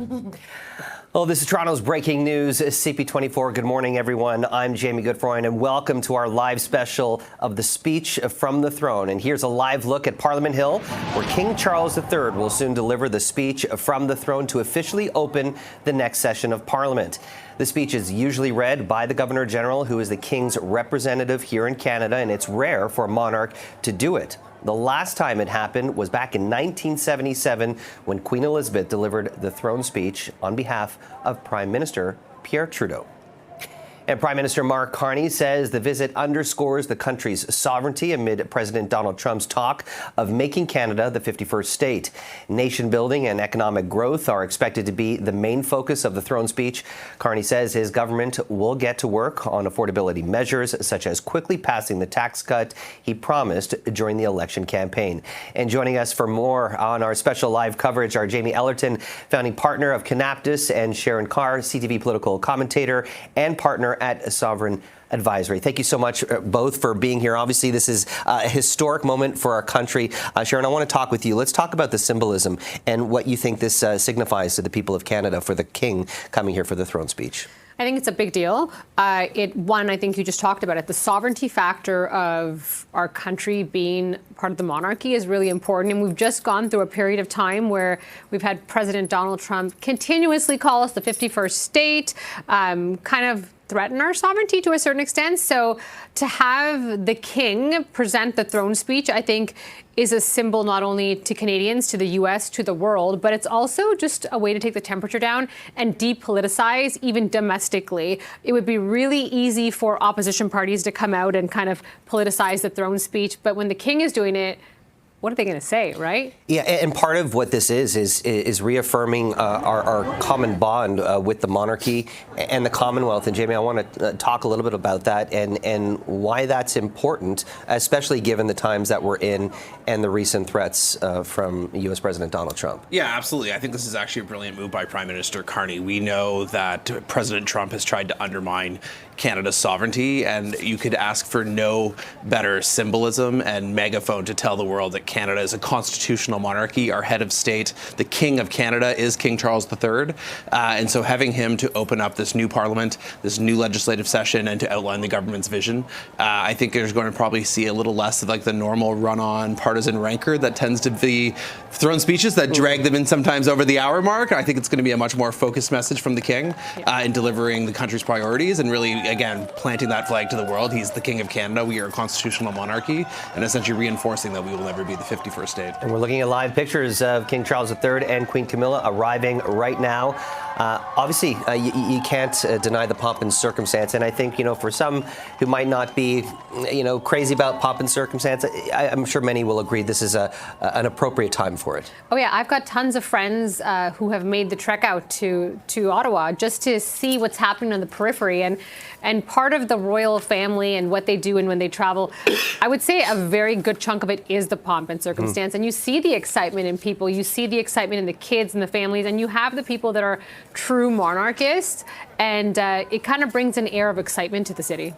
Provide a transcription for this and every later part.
Well, this is Toronto's breaking news, CP24. Good morning, everyone. I'm Jamie Goodfroy, and welcome to our live special of the speech from the throne. And here's a live look at Parliament Hill, where King Charles III will soon deliver the speech from the throne to officially open the next session of Parliament. The speech is usually read by the Governor-General, who is the King's representative here in Canada, and it's rare for a monarch to do it. The last time it happened was back in 1977 when Queen Elizabeth delivered the throne speech on behalf of Prime Minister Pierre Trudeau. And Prime Minister Mark Carney says the visit underscores the country's sovereignty amid President Donald Trump's talk of making Canada the 51st state. Nation building and economic growth are expected to be the main focus of the throne speech. Carney says his government will get to work on affordability measures, such as quickly passing the tax cut he promised during the election campaign. And joining us for more on our special live coverage are Jamie Ellerton, founding partner of Canaptus, and Sharon Carr, CTV political commentator and partner at Sovereign Advisory. Thank you so much both for being here. Obviously, this is a historic moment for our country. Sharon, I want to talk with you. Let's talk about the symbolism and what you think this signifies to the people of Canada for the King coming here for the throne speech. I think it's a big deal. I think you just talked about it. The sovereignty factor of our country being part of the monarchy is really important. And we've just gone through a period of time where we've had President Donald Trump continuously call us the 51st state, kind of threaten our sovereignty to a certain extent. So to have the King present the throne speech, I think, is a symbol not only to Canadians, to the U.S., to the world, but it's also just a way to take the temperature down and depoliticize, even domestically. It would be really easy for opposition parties to come out and kind of politicize the throne speech. But when the King is doing it, what are they going to say, right? Yeah, and part of what this is reaffirming our common bond with the monarchy and the Commonwealth. And Jamie, I want to talk a little bit about that and why that's important, especially given the times that we're in and the recent threats from U.S. President Donald Trump. Yeah, absolutely. I think this is actually a brilliant move by Prime Minister Carney. We know that President Trump has tried to undermine Canada's sovereignty, and you could ask for no better symbolism and megaphone to tell the world that Canada is a constitutional monarchy. Our head of state, the King of Canada, is King Charles III. And so having him to open up this new parliament, this new legislative session, and to outline the government's vision, I think there's going to probably see a little less of like the normal run-on partisan rancor that tends to be throne speeches that drag them in sometimes over the hour mark. I think it's going to be a much more focused message from the King in delivering the country's priorities and really, again, planting that flag to the world. He's the King of Canada. We are a constitutional monarchy, and essentially reinforcing that we will never be the 51st state. And we're looking at live pictures of King Charles III and Queen Camilla arriving right now. Obviously, you can't deny the pomp and circumstance. And I think, for some who might not be, crazy about pomp and circumstance, I'm sure many will agree this is an appropriate time for it. Oh, yeah. I've got tons of friends who have made the trek out to Ottawa just to see what's happening on the periphery. And part of the royal family and what they do and when they travel, I would say a very good chunk of it is the pomp and circumstance. And you see the excitement in people. You see the excitement in the kids and the families. And you have the people that are true monarchists. And it kind of brings an air of excitement to the city.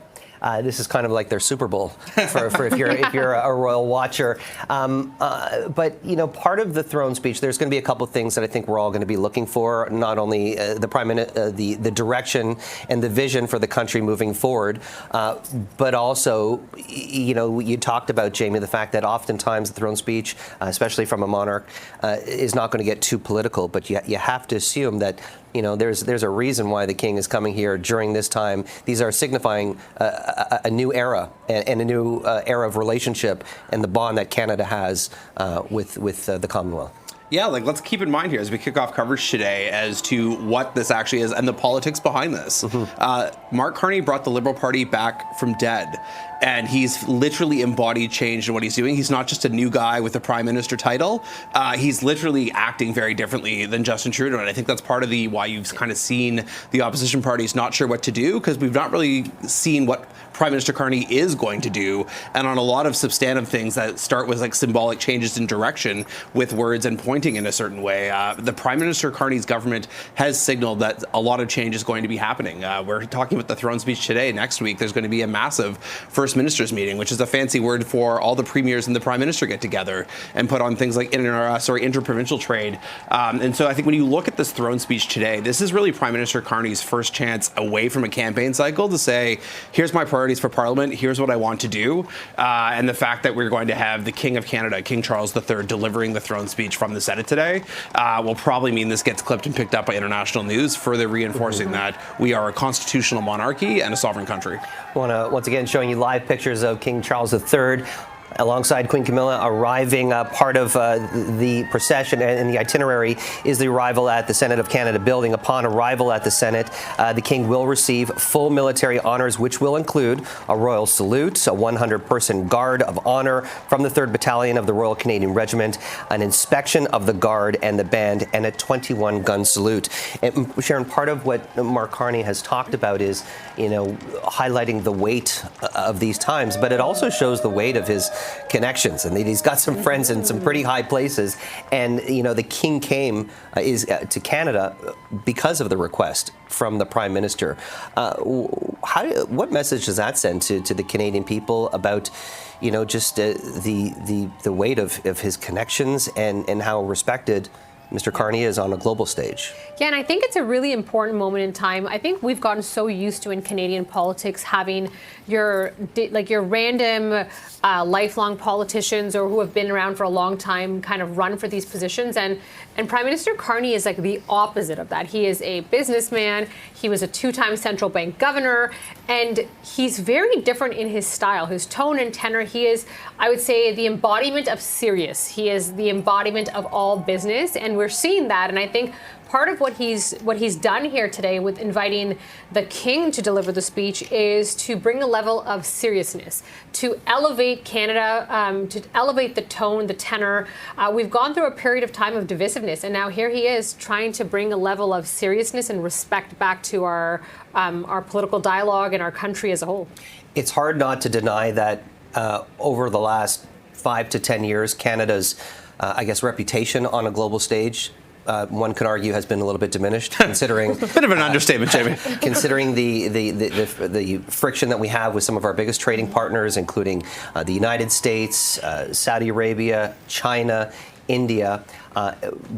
This is kind of like their Super Bowl for if you're a royal watcher. But part of the throne speech, there's going to be a couple of things that I think we're all going to be looking for. Not only the direction and the vision for the country moving forward, but also, you talked about, Jamie, the fact that oftentimes the throne speech, especially from a monarch, is not going to get too political. But you have to assume that there's a reason why the King is coming here during this time. These are signifying a new era and a new era of relationship and the bond that Canada has with the Commonwealth. Yeah, let's keep in mind here as we kick off coverage today as to what this actually is and the politics behind this. Mark Carney brought the Liberal Party back from dead, and he's literally embodied change in what he's doing. He's not just a new guy with a prime minister title. He's literally acting very differently than Justin Trudeau, and I think that's part of why you've kind of seen the opposition parties not sure what to do, because we've not really seen what Prime Minister Carney is going to do, and on a lot of substantive things that start with like symbolic changes in direction with words and pointing in a certain way. The Prime Minister Carney's government has signaled that a lot of change is going to be happening. We're talking about the throne speech today. Next week, there's going to be a massive First Ministers meeting, which is a fancy word for all the premiers and the Prime Minister get together and put on things like interprovincial trade. And so I think when you look at this throne speech today, this is really Prime Minister Carney's first chance away from a campaign cycle to say, here's my priorities for Parliament, here's what I want to do. And the fact that we're going to have the King of Canada, King Charles III, delivering the throne speech from the Senate today will probably mean this gets clipped and picked up by international news, further reinforcing that we are a constitutional monarchy and a sovereign country. I want to once again showing you live pictures of King Charles III. Alongside Queen Camilla arriving, part of the procession and the itinerary is the arrival at the Senate of Canada building. Upon arrival at the Senate, the King will receive full military honors, which will include a royal salute, a 100-person guard of honor from the 3rd Battalion of the Royal Canadian Regiment, an inspection of the guard and the band, and a 21-gun salute. And Sharon, part of what Mark Carney has talked about is, highlighting the weight of these times, but it also shows the weight of his connections, and he's got some friends in some pretty high places. And the King came to Canada because of the request from the Prime Minister. What message does that send to the Canadian people about just the weight of his connections and how respected Mr. Carney is on a global stage? Yeah, and I think it's a really important moment in time. I think we've gotten so used to in Canadian politics having your random lifelong politicians or who have been around for a long time kind of run for these positions. And Prime Minister Carney is like the opposite of that. He is a businessman. He was a 2-time central bank governor, and he's very different in his style, his tone and tenor. He is, I would say, the embodiment of serious. He is the embodiment of all business, and we're seeing that. And I think part of what he's done here today with inviting the King to deliver the speech is to bring a level of seriousness, to elevate Canada, to elevate the tone, the tenor. We've gone through a period of time of divisiveness, and now here he is trying to bring a level of seriousness and respect back to our political dialogue and our country as a whole. It's hard not to deny that over the last 5 to 10 years, Canada's, reputation on a global stage, one could argue, has been a little bit diminished, considering bit of an understatement, Jamie. Considering the friction that we have with some of our biggest trading partners, including the United States, Saudi Arabia, China, India,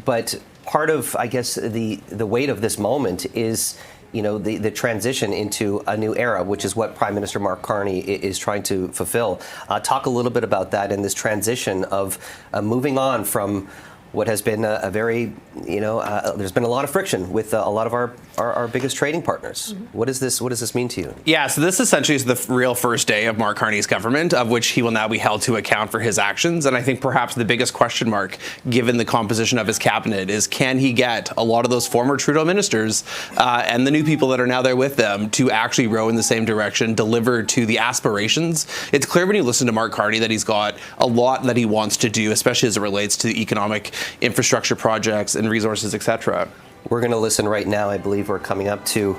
but part of, the weight of this moment is the transition into a new era, which is what Prime Minister Mark Carney is trying to fulfill. Talk a little bit about that and this transition of moving on from what has been a very, there's been a lot of friction with a lot of our biggest trading partners. Mm-hmm. What does this mean to you? Yeah, so this essentially is the real first day of Mark Carney's government, of which he will now be held to account for his actions. And I think perhaps the biggest question mark, given the composition of his cabinet, is can he get a lot of those former Trudeau ministers and the new people that are now there with them to actually row in the same direction, deliver to the aspirations? It's clear when you listen to Mark Carney that he's got a lot that he wants to do, especially as it relates to economic infrastructure projects and resources, etc. We're going to listen right now. I believe we're coming up to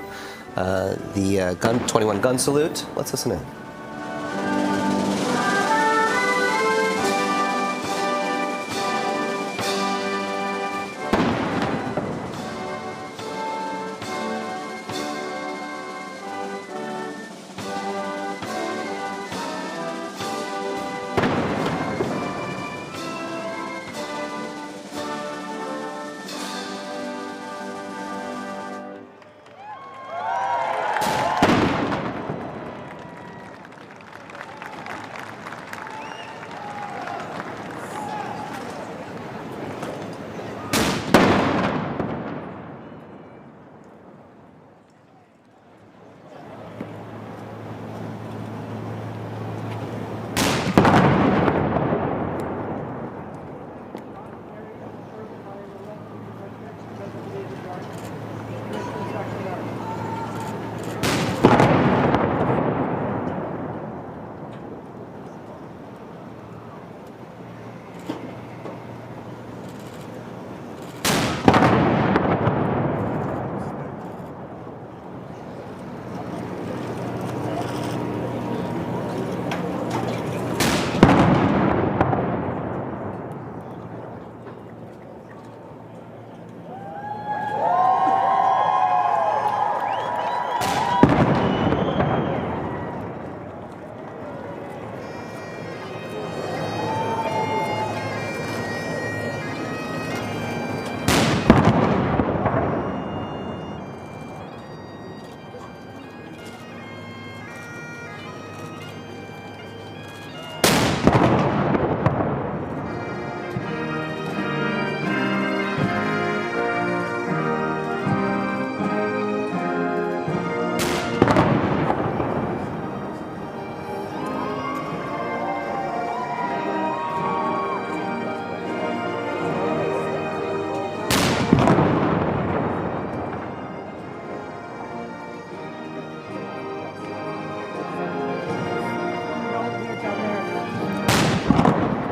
the 21-gun salute. Let's listen in.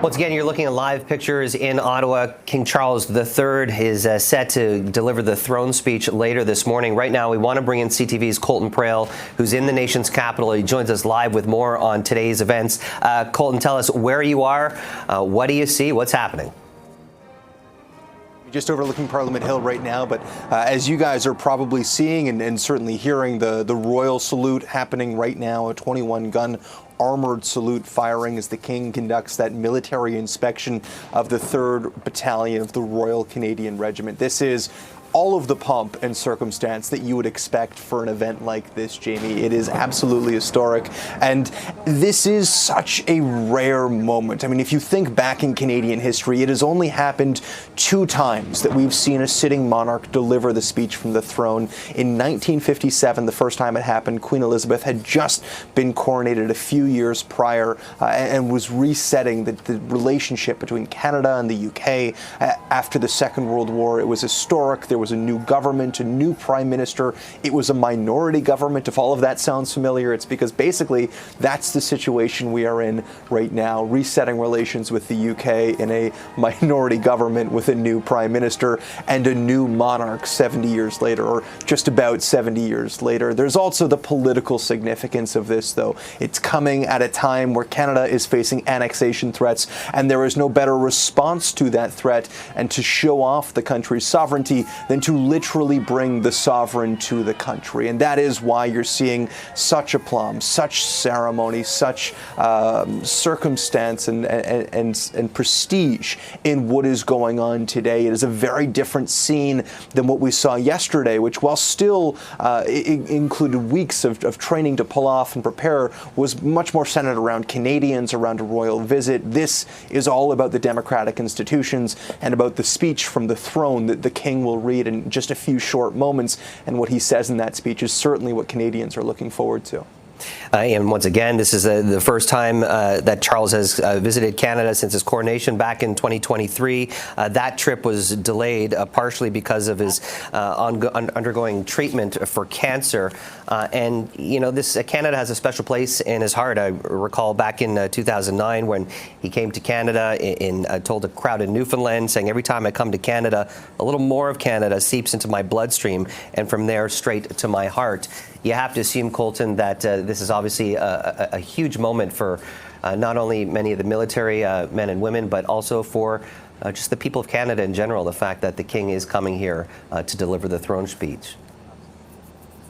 Once again, you're looking at live pictures in Ottawa. King Charles III is set to deliver the throne speech later this morning. Right now, we want to bring in CTV's Colton Prale, who's in the nation's capital. He joins us live with more on today's events. Colton, tell us where you are. What do you see? What's happening? Just overlooking Parliament Hill right now, but as you guys are probably seeing and certainly hearing, the royal salute happening right now, a 21-gun armored salute firing as the King conducts that military inspection of the 3rd Battalion of the Royal Canadian Regiment. This is all of the pomp and circumstance that you would expect for an event like this, Jamie. It is absolutely historic, and this is such a rare moment. I mean, if you think back in Canadian history, it has only happened 2 times that we've seen a sitting monarch deliver the speech from the throne. In 1957, the first time it happened, Queen Elizabeth had just been coronated a few years prior and was resetting the relationship between Canada and the UK after the Second World War. It was historic. There was a new government, a new prime minister. It was a minority government. If all of that sounds familiar, it's because basically that's the situation we are in right now, resetting relations with the UK in a minority government with a new prime minister and a new monarch 70 years later, or just about 70 years later. There's also the political significance of this, though. It's coming at a time where Canada is facing annexation threats, and there is no better response to that threat and to show off the country's sovereignty than to literally bring the sovereign to the country. And that is why you're seeing such aplomb, such ceremony, such circumstance and prestige in what is going on today. It is a very different scene than what we saw yesterday, which, while still included weeks of training to pull off and prepare, was much more centered around Canadians, around a royal visit. This is all about the democratic institutions and about the speech from the throne that the King will read in just a few short moments, and what he says in that speech is certainly what Canadians are looking forward to. And once again, this is the first time that Charles has visited Canada since his coronation back in 2023. That trip was delayed partially because of his undergoing treatment for cancer. And, you know, Canada has a special place in his heart. I recall back in 2009 when he came to Canada and told a crowd in Newfoundland, saying, every time I come to Canada, a little more of Canada seeps into my bloodstream, and from there straight to my heart. You have to assume, Colton, that this is obviously a huge moment for not only many of the military men and women, but also for just the people of Canada in general, the fact that the King is coming here to deliver the throne speech.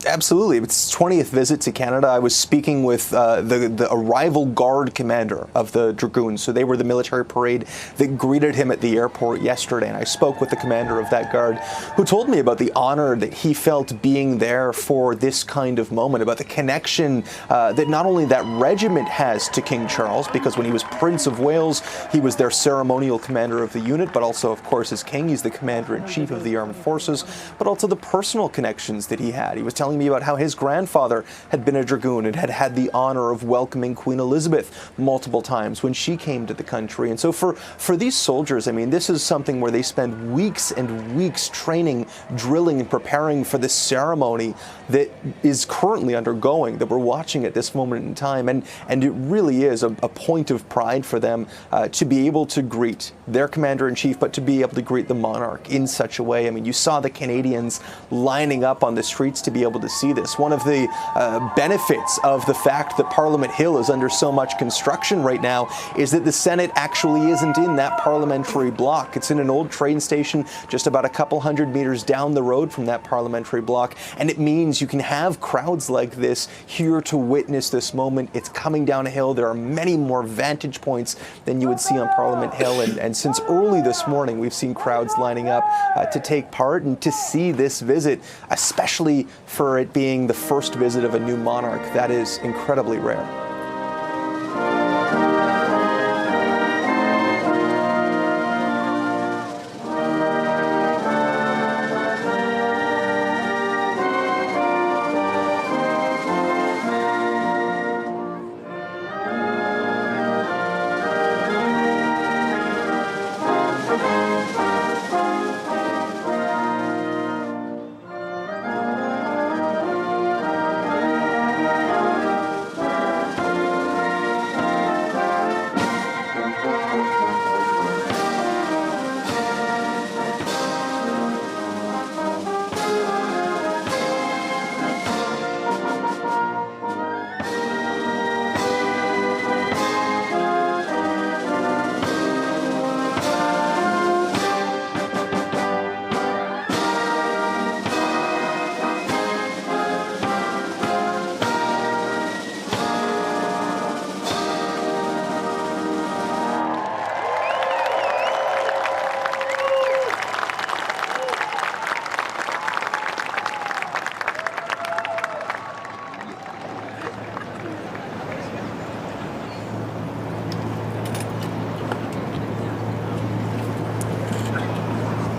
Absolutely. It's his 20th visit to Canada. I was speaking with the arrival guard commander of the Dragoons. So they were the military parade that greeted him at the airport yesterday. And I spoke with the commander of that guard, who told me about the honor that he felt being there for this kind of moment, about the connection that not only that regiment has to King Charles, because when he was Prince of Wales, he was their ceremonial commander of the unit, but also, of course, as King, he's the commander-in-chief of the armed forces, but also the personal connections that he had. He was telling me about how his grandfather had been a dragoon and had had the honor of welcoming Queen Elizabeth multiple times when she came to the country. And so for these soldiers, I mean, this is something where they spend weeks and weeks training, drilling, and preparing for this ceremony that is currently undergoing, that we're watching at this moment in time. And it really is a point of pride for them to be able to greet their commander-in-chief, but to be able to greet the monarch in such a way. I mean, you saw the Canadians lining up on the streets to be able to see this. One of the benefits of the fact that Parliament Hill is under so much construction right now is that the Senate actually isn't in that parliamentary block. It's in an old train station just about a couple hundred meters down the road from that parliamentary block, and it means you can have crowds like this here to witness this moment. It's coming down a hill. There are many more vantage points than you would see on Parliament Hill, and since early this morning we've seen crowds lining up to take part and to see this visit, especially for it being the first visit of a new monarch. That is incredibly rare.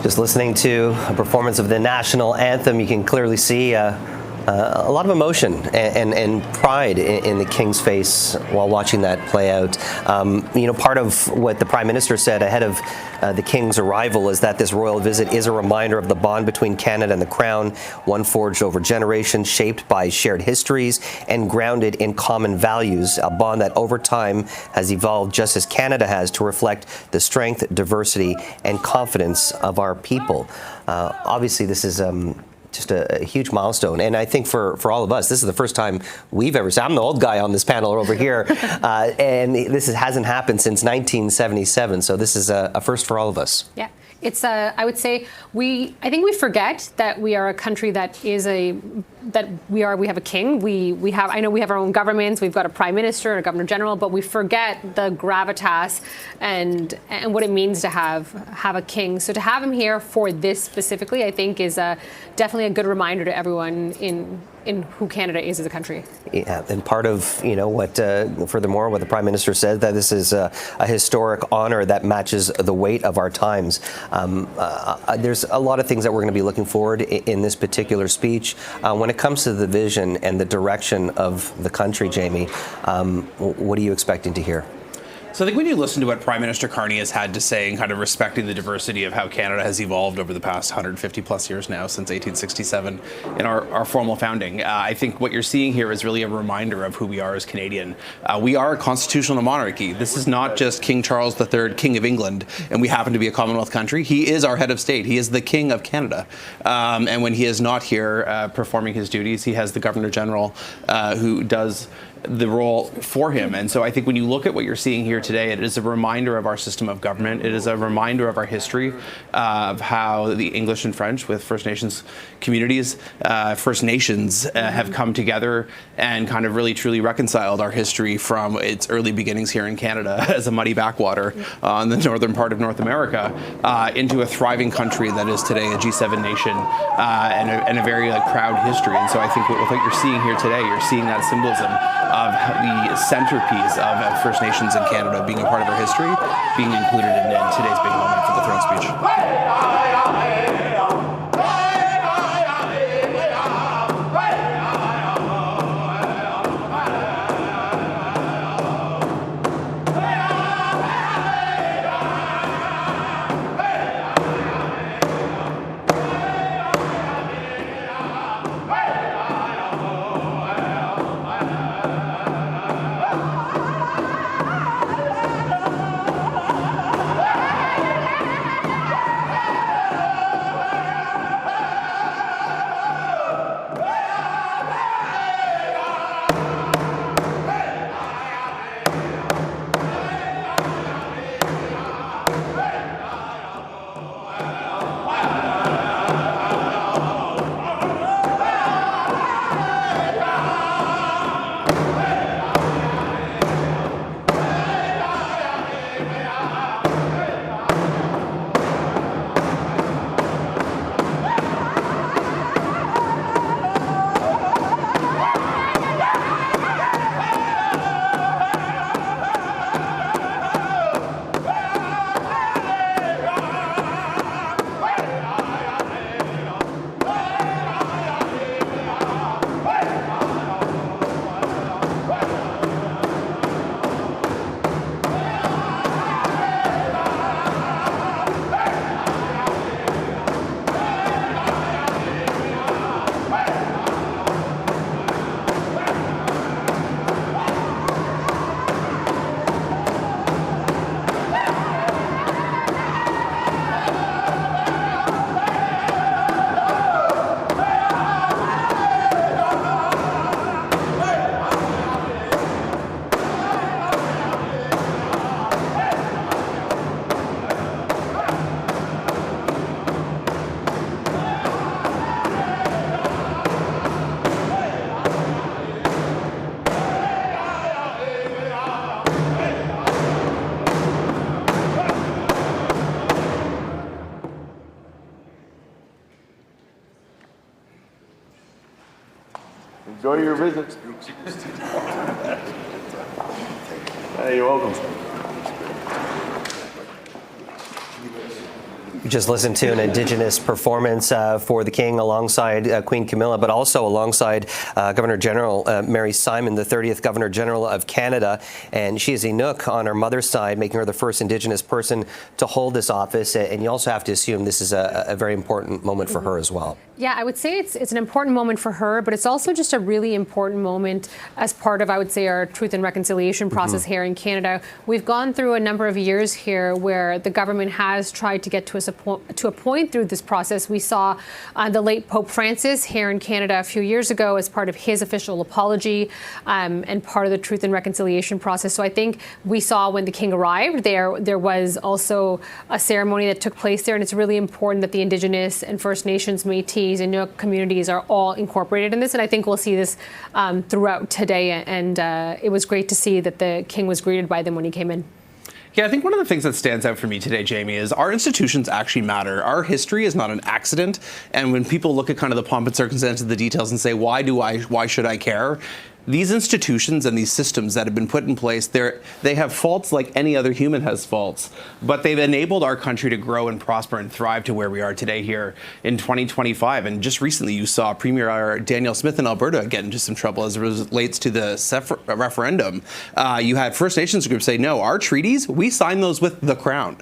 Just listening to a performance of the national anthem, you can clearly see a lot of emotion and pride in the King's face while watching that play out. Part of what the Prime Minister said ahead of the King's arrival is that this royal visit is a reminder of the bond between Canada and the Crown, one forged over generations, shaped by shared histories and grounded in common values, a bond that over time has evolved just as Canada has to reflect the strength, diversity, and confidence of our people. Obviously, this is just a huge milestone. And I think for all of us, this is the first time we've ever seen. I'm the old guy on this panel over here, and this hasn't happened since 1977. So this is a first for all of us. Yeah. It's I would say I think we forget that we are a country that is we have a king. I know we have our own governments. We've got a prime minister and a governor general, but we forget the gravitas and what it means to have a king. So to have him here for this specifically, I think is definitely a good reminder to everyone in who Canada is as a country. Yeah, and part of furthermore, what the Prime Minister said, that this is a historic honor that matches the weight of our times. There's a lot of things that we're going to be looking forward in this particular speech. When it comes to the vision and the direction of the country, Jamie, what are you expecting to hear? So I think when you listen to what Prime Minister Carney has had to say and kind of respecting the diversity of how Canada has evolved over the past 150 plus years now, since 1867 in our formal founding, I think what you're seeing here is really a reminder of who we are as Canadian. We are a constitutional monarchy. This is not just King Charles III, King of England, and we happen to be a Commonwealth country. He is our head of state. He is the King of Canada. And when he is not here performing his duties, he has the Governor General who does the role for him. And so I think when you look at what you're seeing here today, it is a reminder of our system of government. It is a reminder of our history, of how the English and French with First Nations communities, First Nations have come together and kind of really truly reconciled our history from its early beginnings here in Canada as a muddy backwater on the northern part of North America into a thriving country that is today a G7 nation and a very proud history. And so I think with what you're seeing here today, you're seeing that symbolism of the centerpiece of First Nations in Canada being a part of our history, being included in today's big moment for the throne speech. Enjoy your visit. Hey, you're welcome. Just listened to an Indigenous performance for the King alongside Queen Camilla, but also alongside Governor General Mary Simon, the 30th Governor General of Canada. And she is Inuk on her mother's side, making her the first Indigenous person to hold this office. And you also have to assume this is a very important moment for her as well. Yeah, I would say it's an important moment for her, but it's also just a really important moment as part of, I would say, our truth and reconciliation process here in Canada. We've gone through a number of years here where the government has tried to get to a point through this process. We saw the late Pope Francis here in Canada a few years ago as part of his official apology and part of the truth and reconciliation process. So I think we saw when the King arrived there was also a ceremony that took place there, and it's really important that the Indigenous and First Nations, Métis, and Inuk communities are all incorporated in this, and I think we'll see this throughout today, and it was great to see that the King was greeted by them when he came in. Yeah, I think one of the things that stands out for me today, Jamie, is our institutions actually matter. Our history is not an accident, and when people look at kind of the pomp and circumstance of the details and say, why should I care? These institutions and these systems that have been put in place, they have faults like any other human has faults, but they've enabled our country to grow and prosper and thrive to where we are today here in 2025. And just recently you saw Premier Danielle Smith in Alberta get into some trouble as it relates to the referendum. You had First Nations groups say, no, our treaties, we signed those with the Crown,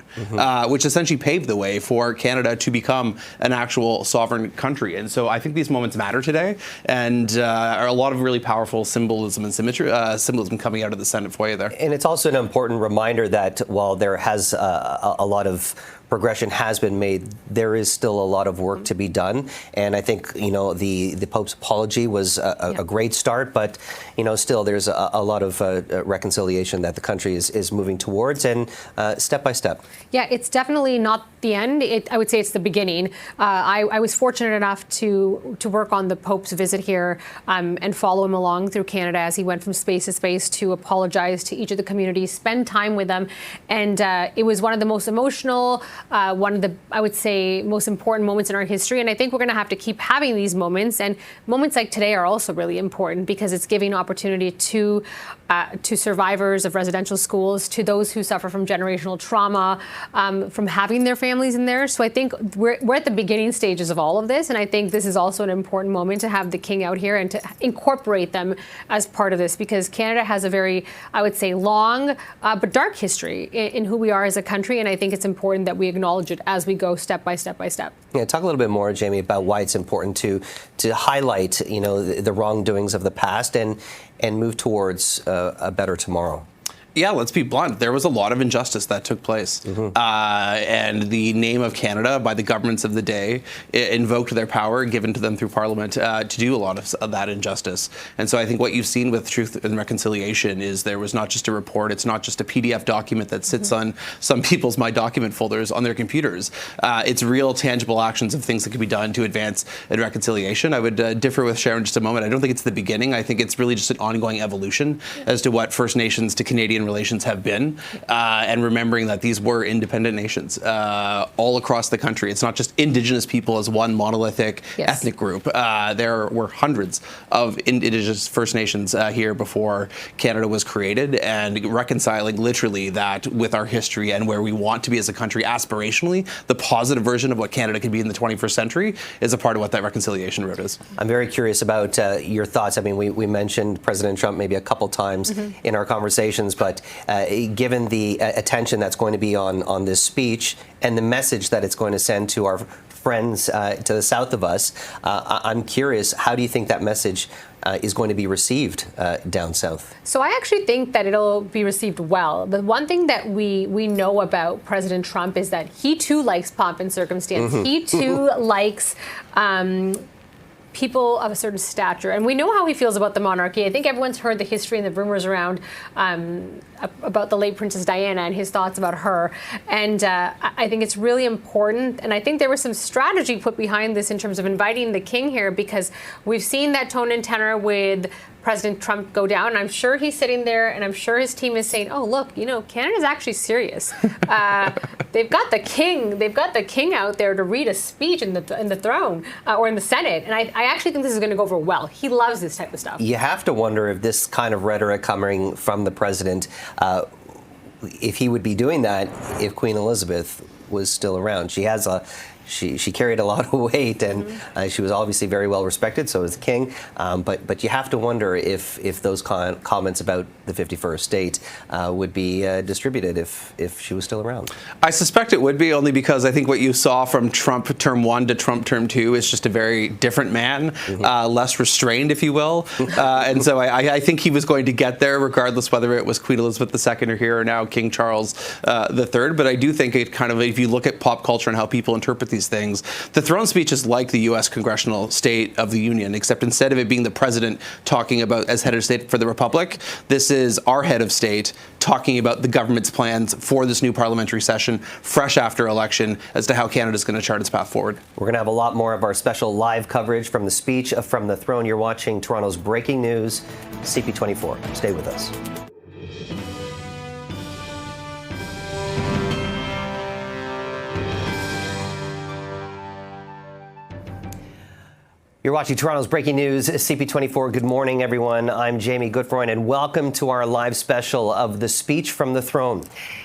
which essentially paved the way for Canada to become an actual sovereign country. And so I think these moments matter today and are a lot of really powerful symbolism and symbolism coming out of the Senate foyer there. And it's also an important reminder that while there has a lot of progression has been made, there is still a lot of work to be done. And I think, the Pope's apology was a great start, but, still there's a lot of reconciliation that the country is moving towards, and step by step. Yeah, it's definitely not the end. I would say it's the beginning. I was fortunate enough to work on the Pope's visit here and follow him along through Canada as he went from space to space to apologize to each of the communities, spend time with them. And it was one of the most emotional, one of the, I would say, most important moments in our history. And I think we're going to have to keep having these moments. And moments like today are also really important because it's giving opportunity to survivors of residential schools, to those who suffer from generational trauma, from having their families in there. So I think we're at the beginning stages of all of this. And I think this is also an important moment to have the King out here and to incorporate them as part of this, because Canada has a very, I would say, long but dark history in who we are as a country. And I think it's important that we acknowledge it as we go step by step by step. Yeah, talk a little bit more, Jamie, about why it's important to highlight, the wrongdoings of the past and move towards a better tomorrow. Yeah, let's be blunt. There was a lot of injustice that took place. And the name of Canada by the governments of the day invoked their power given to them through Parliament to do a lot of that injustice. And so I think what you've seen with Truth and Reconciliation is there was not just a report, it's not just a PDF document that sits on some people's My Document folders on their computers. It's real tangible actions of things that can be done to advance in reconciliation. I would differ with Sharon just a moment. I don't think it's the beginning. I think it's really just an ongoing evolution as to what First Nations to Canadian relations have been, and remembering that these were independent nations all across the country. It's not just Indigenous people as one monolithic ethnic group. There were hundreds of Indigenous First Nations here before Canada was created, and reconciling literally that with our history and where we want to be as a country aspirationally, the positive version of what Canada could be in the 21st century is a part of what that reconciliation road is. I'm very curious about your thoughts. I mean, we mentioned President Trump maybe a couple times in our conversations, but given the attention that's going to be on this speech and the message that it's going to send to our friends to the south of us, I'm curious, how do you think that message is going to be received down south? So I actually think that it'll be received well. The one thing that we know about President Trump is that he too likes pomp and circumstance. He too likes people of a certain stature. And we know how he feels about the monarchy. I think everyone's heard the history and the rumors around about the late Princess Diana and his thoughts about her. And I think it's really important. And I think there was some strategy put behind this in terms of inviting the King here, because we've seen that tone and tenor with President Trump go down. And I'm sure he's sitting there and I'm sure his team is saying, oh, look, Canada's actually serious. They've got the king out there to read a speech in the throne or in the Senate. And I actually think this is going to go over well. He loves this type of stuff. You have to wonder if this kind of rhetoric coming from the president, if he would be doing that if Queen Elizabeth was still around. She carried a lot of weight, and she was obviously very well respected. So was the king. But you have to wonder if those comments about the 51st state would be distributed if she was still around. I suspect it would be, only because I think what you saw from Trump term 1 to Trump term 2 is just a very different man, less restrained, if you will. And so I think he was going to get there, regardless whether it was Queen Elizabeth II or here, or now King Charles III. But I do think it kind of, if you look at pop culture and how people interpret these things, the throne speech is like the U.S. Congressional State of the Union, except instead of it being the president talking about as head of state for the Republic, this is our head of state talking about the government's plans for this new parliamentary session, fresh after election, as to how Canada is going to chart its path forward. We're going to have a lot more of our special live coverage from the speech from the throne. You're watching Toronto's Breaking News, CP24. Stay with us. You're watching Toronto's Breaking News, CP24. Good morning, everyone. I'm Jamie Goodfrein, and welcome to our live special of the speech from the throne.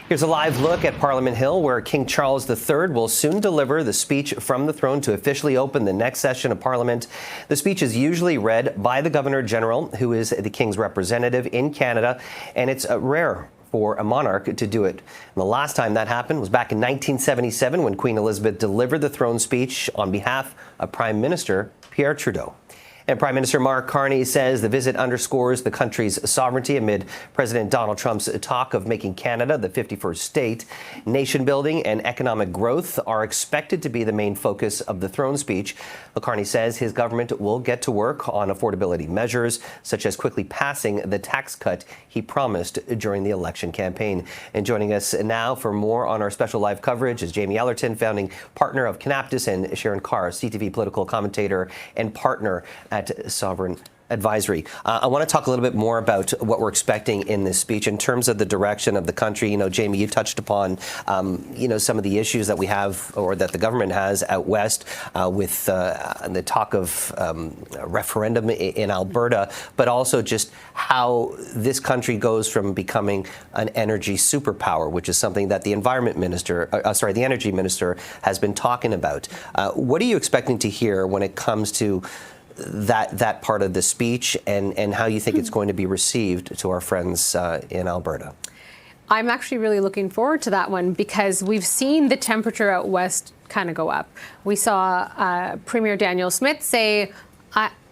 Here's a live look at Parliament Hill, where King Charles III will soon deliver the speech from the throne to officially open the next session of Parliament. The speech is usually read by the Governor-General, who is the King's representative in Canada, and it's rare for a monarch to do it. And the last time that happened was back in 1977, when Queen Elizabeth delivered the throne speech on behalf of Prime Minister Pierre Trudeau. And Prime Minister Mark Carney says the visit underscores the country's sovereignty amid President Donald Trump's talk of making Canada the 51st state. Nation building and economic growth are expected to be the main focus of the throne speech. Carney says his government will get to work on affordability measures, such as quickly passing the tax cut he promised during the election campaign. And joining us now for more on our special live coverage is Jamie Ellerton, founding partner of Canaptus, and Sharon Carr, CTV political commentator and partner at Sovereign Advisory. I want to talk a little bit more about what we're expecting in this speech in terms of the direction of the country. You know, Jamie, you touched upon, some of the issues that we have, or that the government has out west with the talk of a referendum in Alberta, but also just how this country goes from becoming an energy superpower, which is something that the the energy minister has been talking about. What are you expecting to hear when it comes to that part of the speech, and how you think it's going to be received to our friends in Alberta? I'm actually really looking forward to that one, because we've seen the temperature out west kind of go up. We saw Premier Daniel Smith say,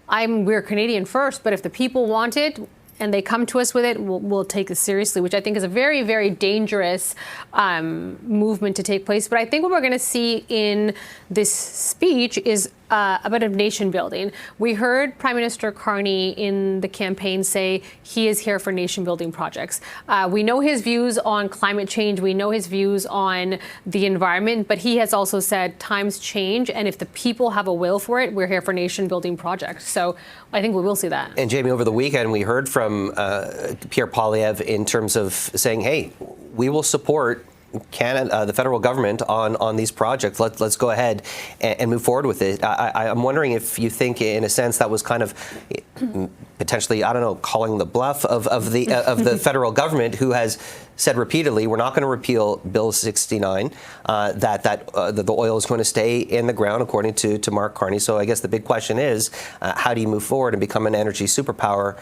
we're Canadian first, but if the people want it and they come to us with it, we'll take it seriously, which I think is a very, very dangerous movement to take place. But I think what we're going to see in this speech is a bit of nation building. We heard Prime Minister Carney in the campaign say he is here for nation building projects. We know his views on climate change. We know his views on the environment, but he has also said times change, and if the people have a will for it, we're here for nation building projects. So I think we will see that. And Jamie, over the weekend, we heard from Pierre Poilievre in terms of saying, hey, we will support Canada, the federal government on these projects. Let's go ahead and move forward with it. I'm wondering if you think, in a sense, that was kind of potentially, I don't know, calling the bluff of the federal government, who has said repeatedly, we're not going to repeal Bill 69, that the oil is going to stay in the ground, according to Mark Carney. So I guess the big question is, how do you move forward and become an energy superpower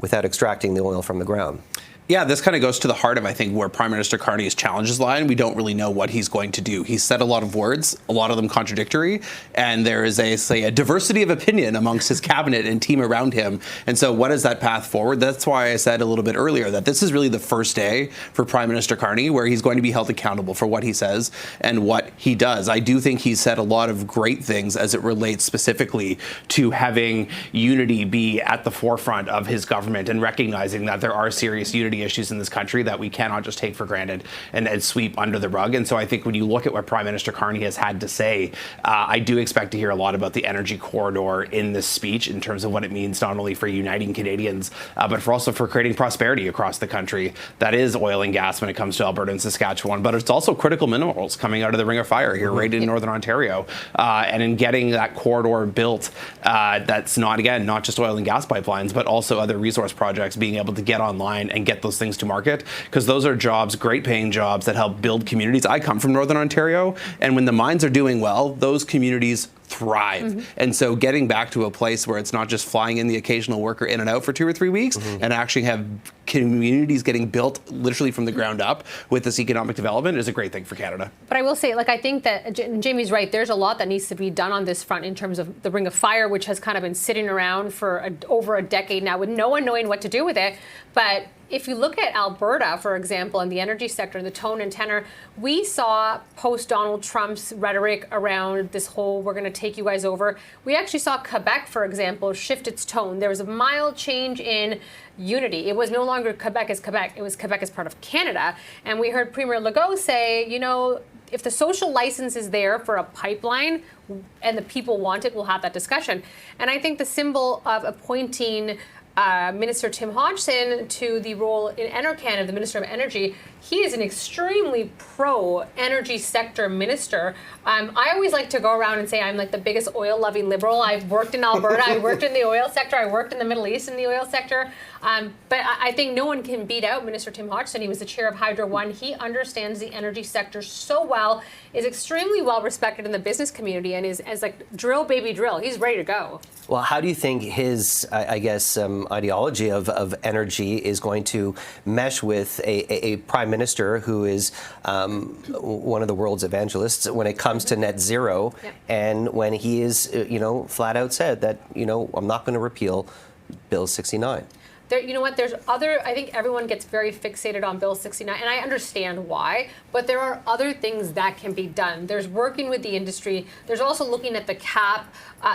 without extracting the oil from the ground? Yeah, this kind of goes to the heart of, I think, where Prime Minister Carney's challenges lie, and we don't really know what he's going to do. He's said a lot of words, a lot of them contradictory, and there is a diversity of opinion amongst his cabinet and team around him. And so what is that path forward? That's why I said a little bit earlier that this is really the first day for Prime Minister Carney where he's going to be held accountable for what he says and what he does. I do think he's said a lot of great things as it relates specifically to having unity be at the forefront of his government, and recognizing that there are serious unity issues in this country that we cannot just take for granted and sweep under the rug. And so I think when you look at what Prime Minister Carney has had to say, I do expect to hear a lot about the energy corridor in this speech, in terms of what it means not only for uniting Canadians, but for also for creating prosperity across the country. That is oil and gas when it comes to Alberta and Saskatchewan, but it's also critical minerals coming out of the Ring of Fire here right in Northern Ontario. And in getting that corridor built, that's not just oil and gas pipelines, but also other resource projects being able to get online and get get those things to market, because those are jobs, great paying jobs that help build communities. I come from Northern Ontario, and when the mines are doing well, those communities thrive. And so getting back to a place where it's not just flying in the occasional worker in and out for 2 or 3 weeks, and actually have communities getting built literally from the ground up with this economic development is a great thing for Canada. But I will say, like, I think that Jamie's right. There's a lot that needs to be done on this front in terms of the Ring of Fire, which has kind of been sitting around for over a decade now with no one knowing what to do with it. But if you look at Alberta, for example, in the energy sector, and the tone and tenor, we saw post-Donald Trump's rhetoric around this whole, we're going to take you guys over. We actually saw Quebec, for example, shift its tone. There was a mild change in unity. It was no longer Quebec as Quebec. It was Quebec as part of Canada. And we heard Premier Legault say, you know, if the social license is there for a pipeline and the people want it, we'll have that discussion. And I think the symbol of appointing Minister Tim Hodgson to the role in Enercan, the Minister of Energy, he is an extremely pro-energy sector minister. I always like to go around and say I'm like the biggest oil-loving liberal. I've worked in Alberta, I worked in the oil sector, I worked in the Middle East in the oil sector. But I think no one can beat out Minister Tim Hodgson. He was the chair of Hydro One. He understands the energy sector so well, is extremely well respected in the business community, and is as like drill baby drill. He's ready to go. Well, how do you think his, I guess, ideology of energy is going to mesh with a prime minister who is one of the world's evangelists when it comes to net zero, and when he is, flat out said that, I'm not going to repeal Bill 69? You know what, I think everyone gets very fixated on Bill 69, and I understand why, but there are other things that can be done. There's working with the industry. There's also looking at the cap.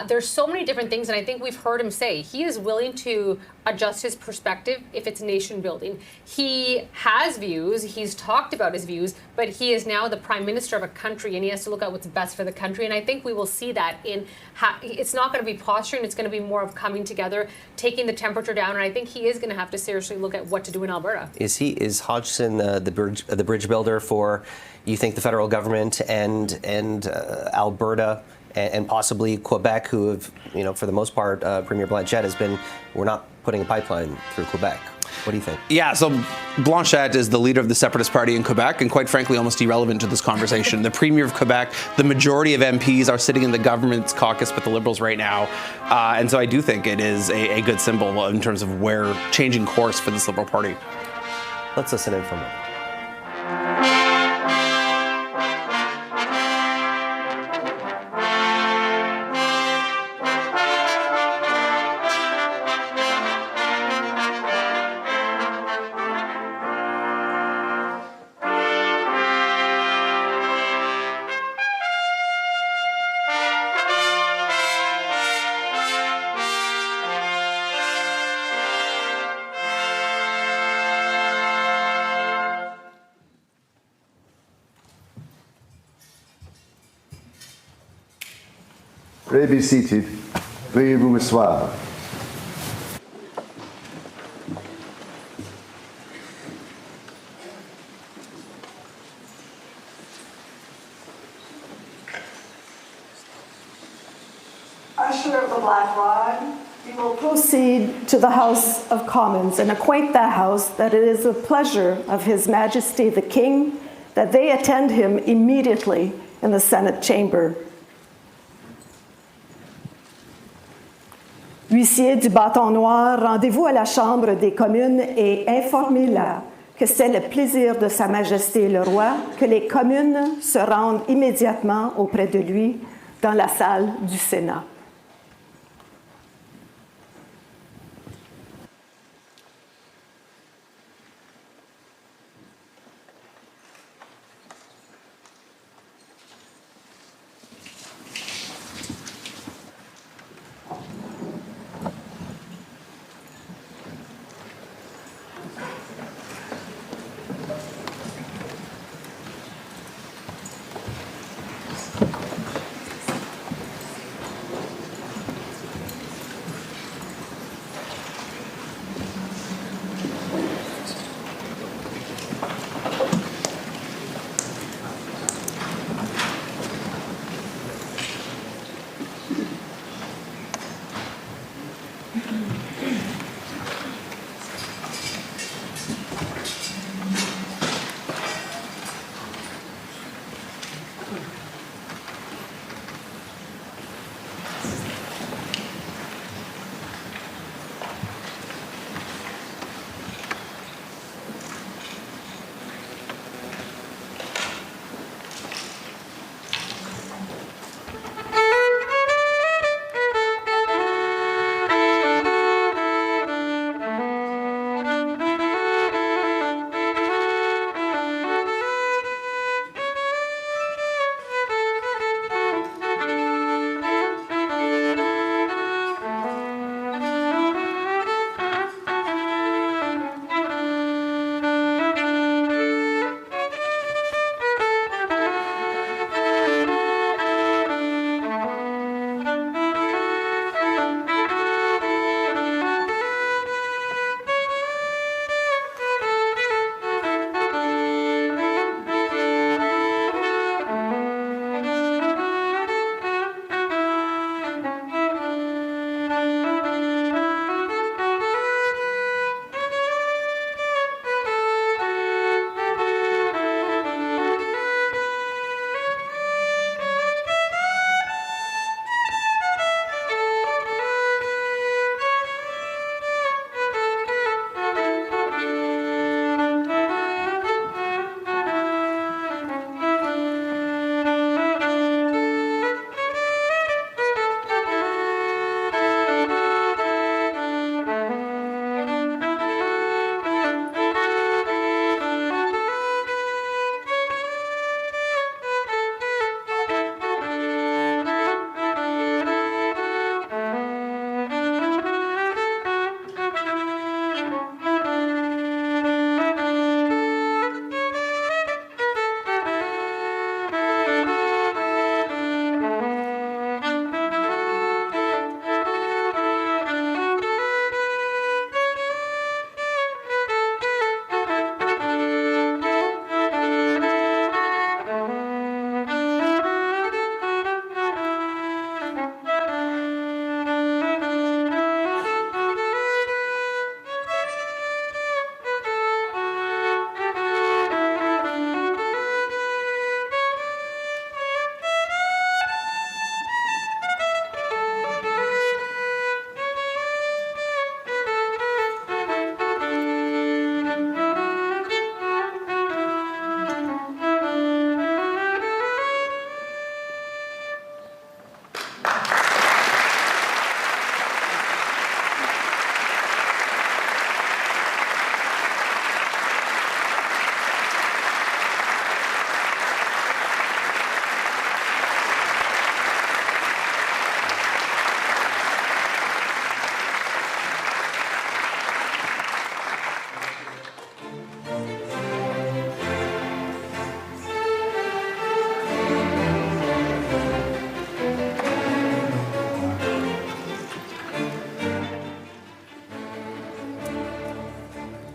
There's so many different things, and I think we've heard him say he is willing to adjust his perspective if it's nation building. He has views. He's talked about his views, but he is now the prime minister of a country, and he has to look at what's best for the country. And I think we will see that it's not going to be posturing. It's going to be more of coming together, taking the temperature down. And I think he is going to have to seriously look at what to do in Alberta. Is Hodgson the bridge builder for, you think, the federal government and Alberta? And possibly Quebec, who have, for the most part, Premier Blanchette has been, we're not putting a pipeline through Quebec. What do you think? Yeah, so Blanchette is the leader of the Separatist Party in Quebec, and quite frankly, almost irrelevant to this conversation. The Premier of Quebec, the majority of MPs are sitting in the government's caucus with the Liberals right now. And so I do think it is a good symbol in terms of where changing course for this Liberal Party. Let's listen in for a moment. Pray be seated. Veuillez vous asseoir. Usher of the Black Rod, we will proceed to the House of Commons and acquaint that House that it is the pleasure of His Majesty the King that they attend him immediately in the Senate chamber. Huissier du bâton noir, rendez-vous à la Chambre des communes et informez-la que c'est le plaisir de Sa Majesté le Roi que les communes se rendent immédiatement auprès de lui dans la salle du Sénat.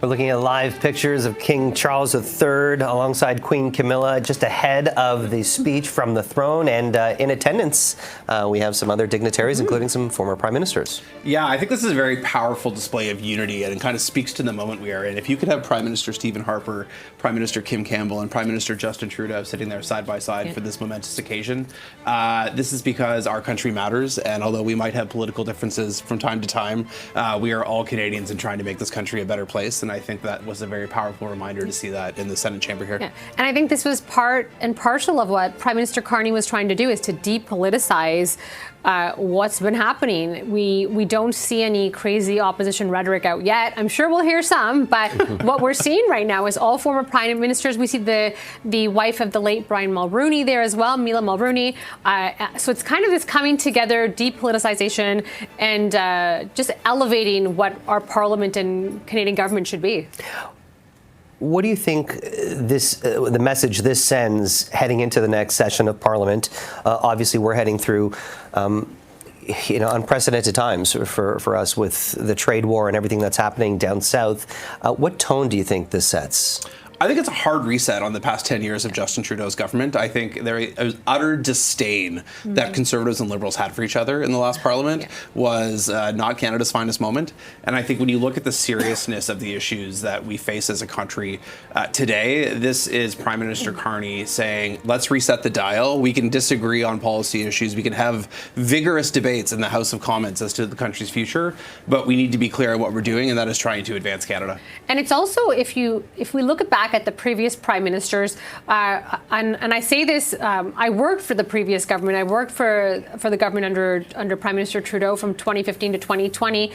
We're looking at live pictures of King Charles III alongside Queen Camilla just ahead of the speech from the throne. And in attendance, we have some other dignitaries, including some former prime ministers. Yeah, I think this is a very powerful display of unity, and it kind of speaks to the moment we are in. If you could have Prime Minister Stephen Harper, Prime Minister Kim Campbell, and Prime Minister Justin Trudeau sitting there side by side for this momentous occasion, this is because our country matters. And although we might have political differences from time to time, we are all Canadians and trying to make this country a better place. And I think that was a very powerful reminder to see that in the Senate chamber here. Yeah. And I think this was part and parcel of what Prime Minister Carney was trying to do, is to depoliticize what's been happening. We don't see any crazy opposition rhetoric out yet. I'm sure we'll hear some, but what we're seeing right now is all former prime ministers. We see the wife of the late Brian Mulroney there as well, Mila Mulroney. So it's kind of this coming together, depoliticization, and just elevating what our parliament and Canadian government should be. What do you think the message this sends heading into the next session of Parliament? Obviously, we're heading through unprecedented times for us with the trade war and everything that's happening down south. What tone do you think this sets? I think it's a hard reset on the past 10 years of Justin Trudeau's government. I think there is utter disdain that Conservatives and Liberals had for each other in the last Parliament was not Canada's finest moment. And I think when you look at the seriousness of the issues that we face as a country today, this is Prime Minister Carney saying, let's reset the dial. We can disagree on policy issues. We can have vigorous debates in the House of Commons as to the country's future, but we need to be clear on what we're doing, and that is trying to advance Canada. And it's also, if we look back at the previous prime ministers, and I say this, I worked for the previous government. I worked for the government under Prime Minister Trudeau from 2015 to 2020.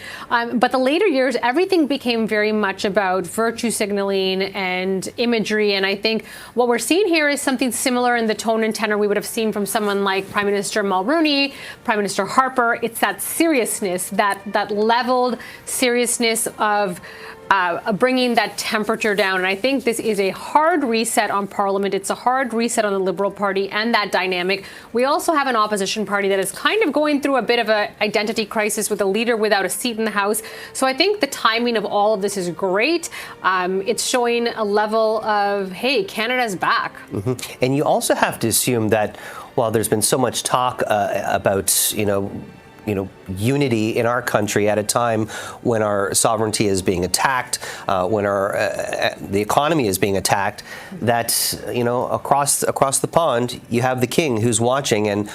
But the later years, everything became very much about virtue signaling and imagery. And I think what we're seeing here is something similar in the tone and tenor we would have seen from someone like Prime Minister Mulroney, Prime Minister Harper. It's that seriousness, that leveled seriousness of bringing that temperature down. And I think this is a hard reset on Parliament. It's a hard reset on the Liberal Party and that dynamic. We also have an opposition party that is kind of going through a bit of an identity crisis with a leader without a seat in the House. So I think the timing of all of this is great. It's showing a level of, hey, Canada's back. And you also have to assume that while there's been so much talk about, unity in our country at a time when our sovereignty is being attacked, when the economy is being attacked, that across the pond you have the king who's watching and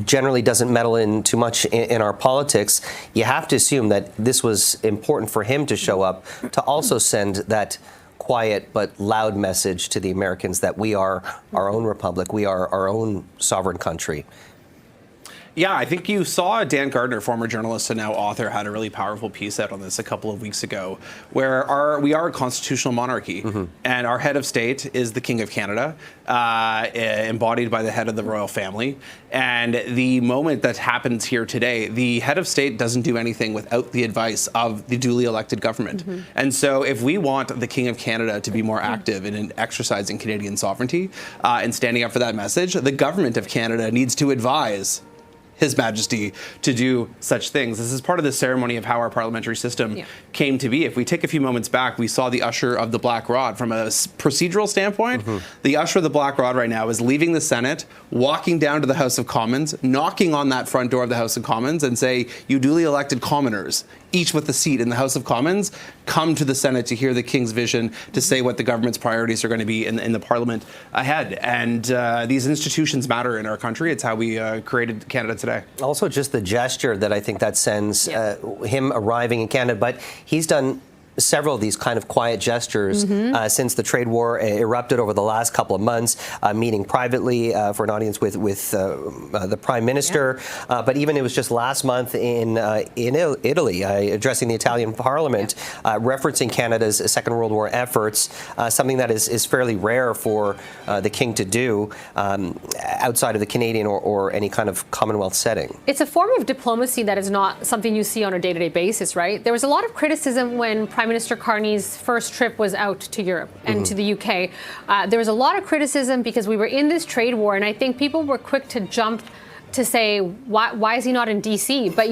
generally doesn't meddle in too much in our politics. You have to assume that this was important for him to show up to also send that quiet but loud message to the Americans that we are our own republic, we are our own sovereign country. Yeah, I think you saw Dan Gardner, former journalist and now author, had a really powerful piece out on this a couple of weeks ago, where we are a constitutional monarchy, and our head of state is the King of Canada, embodied by the head of the royal family. And the moment that happens here today, the head of state doesn't do anything without the advice of the duly elected government. And so if we want the King of Canada to be more active in exercising Canadian sovereignty and standing up for that message, the government of Canada needs to advise His Majesty to do such things. This is part of the ceremony of how our parliamentary system came to be. If we take a few moments back, we saw the usher of the Black Rod. From a procedural standpoint, the usher of the Black Rod right now is leaving the Senate, walking down to the House of Commons, knocking on that front door of the House of Commons and say, you duly elected commoners, each with a seat in the House of Commons, come to the Senate to hear the King's vision, to say what the government's priorities are going to be in the Parliament ahead. And these institutions matter in our country. It's how we created Canada today. Also, just the gesture that I think that sends him arriving in Canada, but he's done several of these kind of quiet gestures since the trade war erupted over the last couple of months, meeting privately for an audience with the Prime Minister. But even it was just last month in Italy, addressing the Italian Parliament, referencing Canada's Second World War efforts, something that is fairly rare for the King to do outside of the Canadian or any kind of Commonwealth setting. It's a form of diplomacy that is not something you see on a day-to-day basis, right? There was a lot of criticism when Prime Minister Carney's first trip was out to Europe and to the UK. There was a lot of criticism because we were in this trade war, and I think people were quick to jump to say, why is he not in DC? But,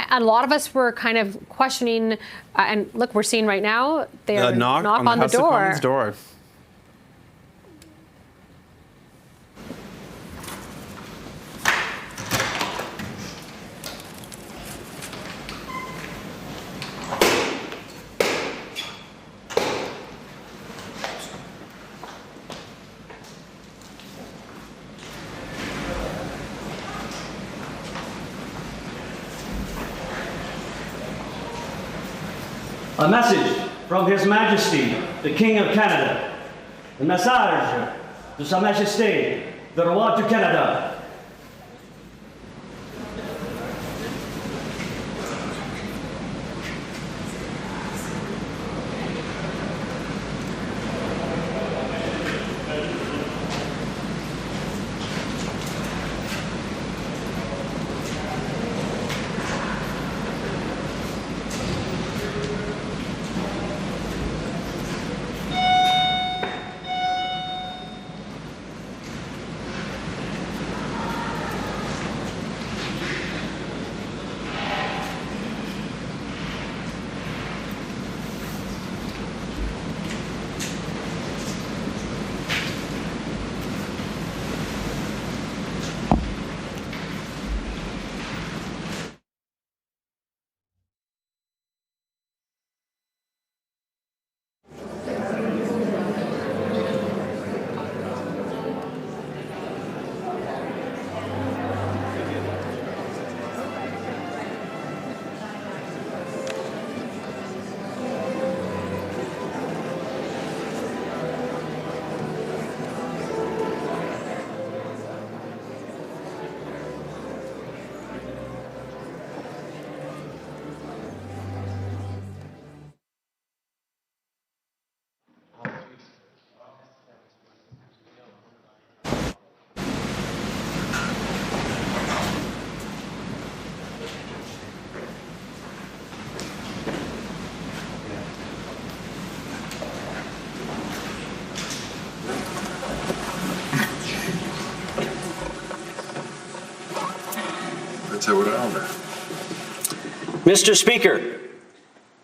a lot of us were kind of questioning, and look, we're seeing right now, they are knock on the House of door. Commons door. A message from His Majesty, the King of Canada. Le message de Sa Majesté, the Roi du Canada. Mr. Speaker,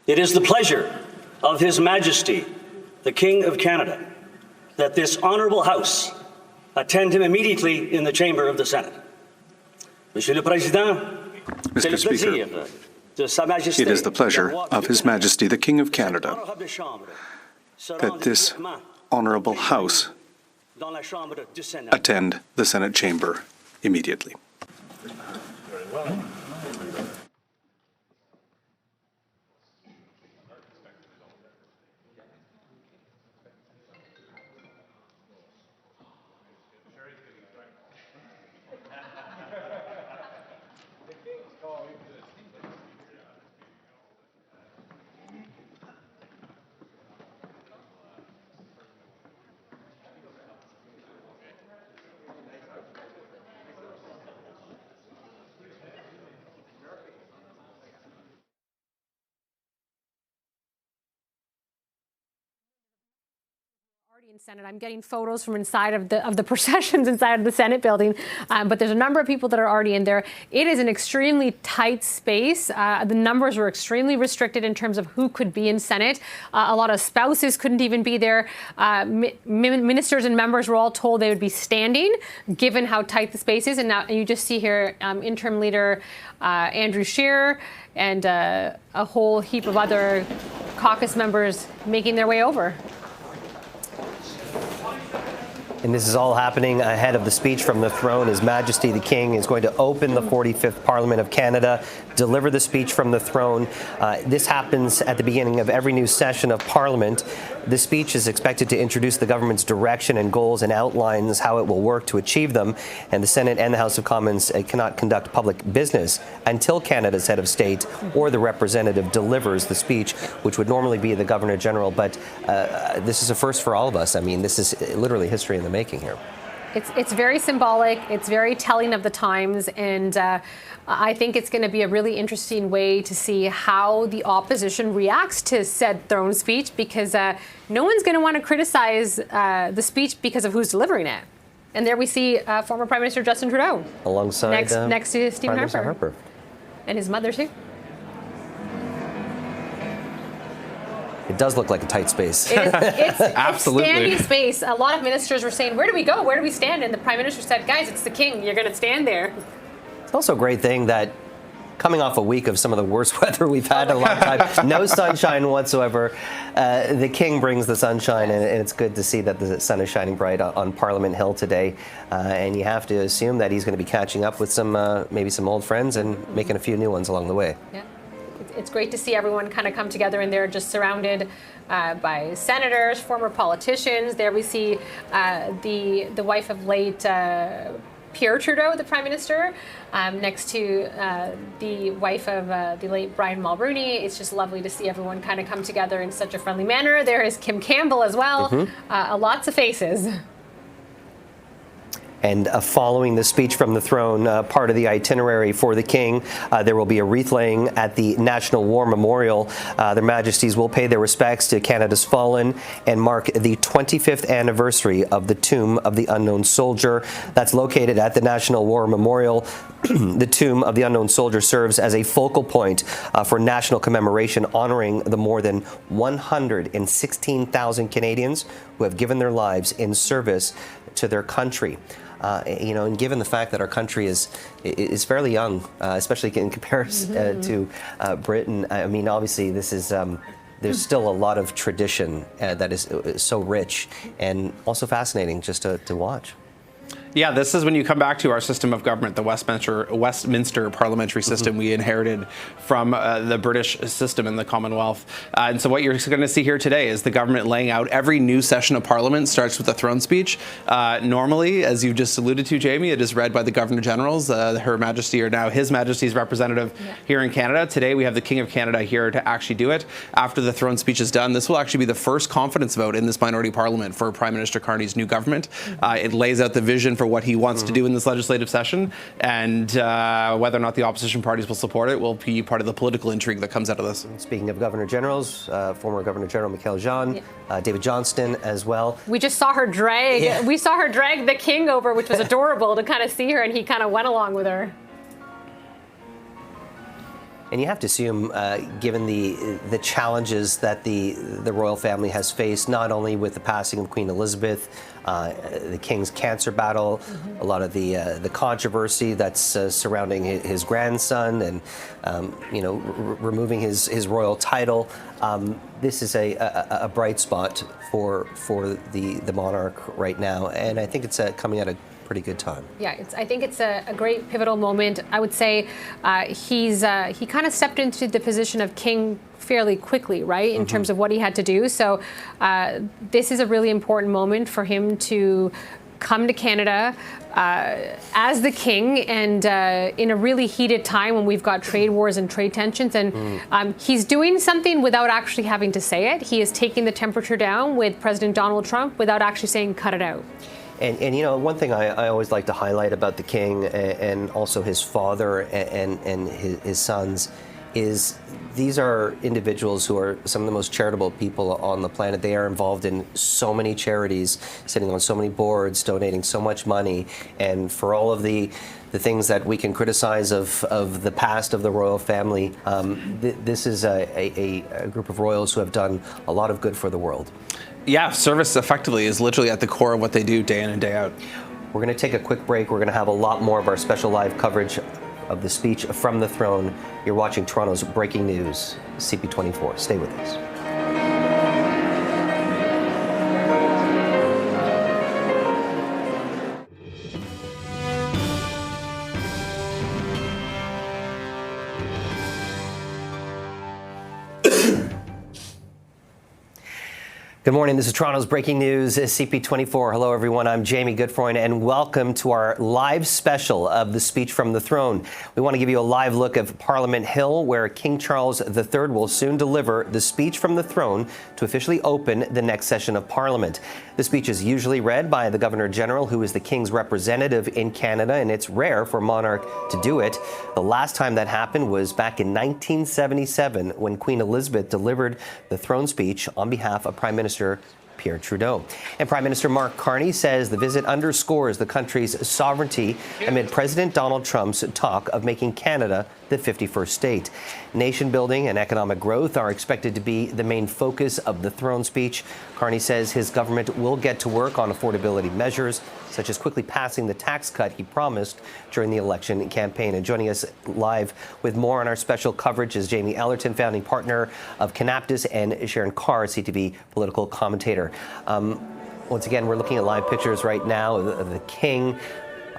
it is the pleasure of His Majesty, the King of Canada, that this honourable House attend him immediately in the chamber of the Senate. Monsieur le Président, Mr. Speaker, it is the pleasure of His Majesty, the King of Canada, that this honourable House attend the Senate chamber immediately. In Senate, I'm getting photos from inside of the processions inside of the Senate building, but there's a number of people that are already in there. It is an extremely tight space. The numbers were extremely restricted in terms of who could be in Senate. A lot of spouses couldn't even be there. Ministers and members were all told they would be standing, given how tight the space is. And now you just see here interim leader Andrew Scheer and a whole heap of other caucus members making their way over. And this is all happening ahead of the speech from the throne. His Majesty the King is going to open the 45th Parliament of Canada, deliver the speech from the throne. This happens at the beginning of every new session of Parliament. The speech is expected to introduce the government's direction and goals and outlines how it will work to achieve them. And the Senate and the House of Commons cannot conduct public business until Canada's head of state or the representative delivers the speech, which would normally be the Governor General. But this is a first for all of us. I mean, this is literally history in the making here. It's very symbolic. It's very telling of the times. And I think it's going to be a really interesting way to see how the opposition reacts to said throne speech, because no one's going to want to criticize the speech because of who's delivering it. And there we see former Prime Minister Justin Trudeau alongside next to Stephen Prime Minister Harper. and his mother too. It does look like a tight space. It's Absolutely. It's standing space. A lot of ministers were saying, where do we go? Where do we stand? And the Prime Minister said, guys, it's the king. You're going to stand there. It's also a great thing that coming off a week of some of the worst weather we've had in a long time, no sunshine whatsoever, the king brings the sunshine, and it's good to see that the sun is shining bright on Parliament Hill today. And you have to assume that he's going to be catching up with some maybe some old friends and making a few new ones along the way. Yeah. It's great to see everyone kind of come together, and they're just surrounded by senators, former politicians. There we see the wife of late Pierre Trudeau, the Prime Minister, next to the wife of the late Brian Mulroney. It's just lovely to see everyone kind of come together in such a friendly manner. There is Kim Campbell as well. Lots of faces. And following the speech from the throne, part of the itinerary for the king, there will be a wreath laying at the National War Memorial. Their Majesties will pay their respects to Canada's fallen and mark the 25th anniversary of the Tomb of the Unknown Soldier. That's located at the National War Memorial. The Tomb of the Unknown Soldier serves as a focal point for national commemoration, honoring the more than 116,000 Canadians who have given their lives in service to their country. And given the fact that our country is fairly young, especially in comparison to Britain, I mean, obviously this is there's still a lot of tradition that is so rich and also fascinating just to watch. Yeah, this is when you come back to our system of government, the Westminster parliamentary system we inherited from the British system in the Commonwealth. And so what you're going to see here today is the government laying out every new session of Parliament starts with a throne speech. Normally, as you just alluded to, Jamie, it is read by the Governor Generals, Her Majesty, or now His Majesty's representative here in Canada. Today, we have the King of Canada here to actually do it. After the throne speech is done, this will actually be the first confidence vote in this minority parliament for Prime Minister Carney's new government. It lays out the vision for what he wants to do in this legislative session, and whether or not the opposition parties will support it will be part of the political intrigue that comes out of this. Speaking of Governor Generals, former Governor General Michaëlle Jean, David Johnston as well. We just saw her drag. We saw her drag the king over, which was adorable to kind of see her, and he kind of went along with her. And you have to assume, given the challenges that the royal family has faced, not only with the passing of Queen Elizabeth, the King's cancer battle, a lot of the controversy that's surrounding his grandson, and removing his royal title. This is a bright spot for the monarch right now, and I think it's coming at a pretty good time. Yeah, I think it's a great pivotal moment. I would say he kind of stepped into the position of king fairly quickly, right, in terms of what he had to do. So this is a really important moment for him to come to Canada as the king, and in a really heated time when we've got trade wars and trade tensions. And he's doing something without actually having to say it. He is taking the temperature down with President Donald Trump without actually saying cut it out. And one thing I always like to highlight about the king and also his father and his sons is these are individuals who are some of the most charitable people on the planet. They are involved in so many charities, sitting on so many boards, donating so much money. And for all of the things that we can criticize of the past of the royal family, this is a group of royals who have done a lot of good for the world. Yeah, service effectively is literally at the core of what they do day in and day out. We're going to take a quick break. We're going to have a lot more of our special live coverage of the speech from the throne. You're watching Toronto's Breaking News, CP24. Stay with us. Good morning. This is Toronto's Breaking News, CP24. Hello, everyone. I'm Jamie Goodfrein, and welcome to our live special of the speech from the throne. We want to give you a live look of Parliament Hill, where King Charles III will soon deliver the speech from the throne to officially open the next session of Parliament. The speech is usually read by the Governor General, who is the King's representative in Canada, and it's rare for a monarch to do it. The last time that happened was back in 1977, when Queen Elizabeth delivered the throne speech on behalf of Prime Minister Pierre Trudeau. And Prime Minister Mark Carney says the visit underscores the country's sovereignty amid President Donald Trump's talk of making Canada the 51st state. Nation building and economic growth are expected to be the main focus of the throne speech. Carney says his government will get to work on affordability measures, such as quickly passing the tax cut he promised during the election campaign. And joining us live with more on our special coverage is Jamie Ellerton, founding partner of Canaptus, and Sharon Carr, CTV political commentator. Once again, we're looking at live pictures right now of the King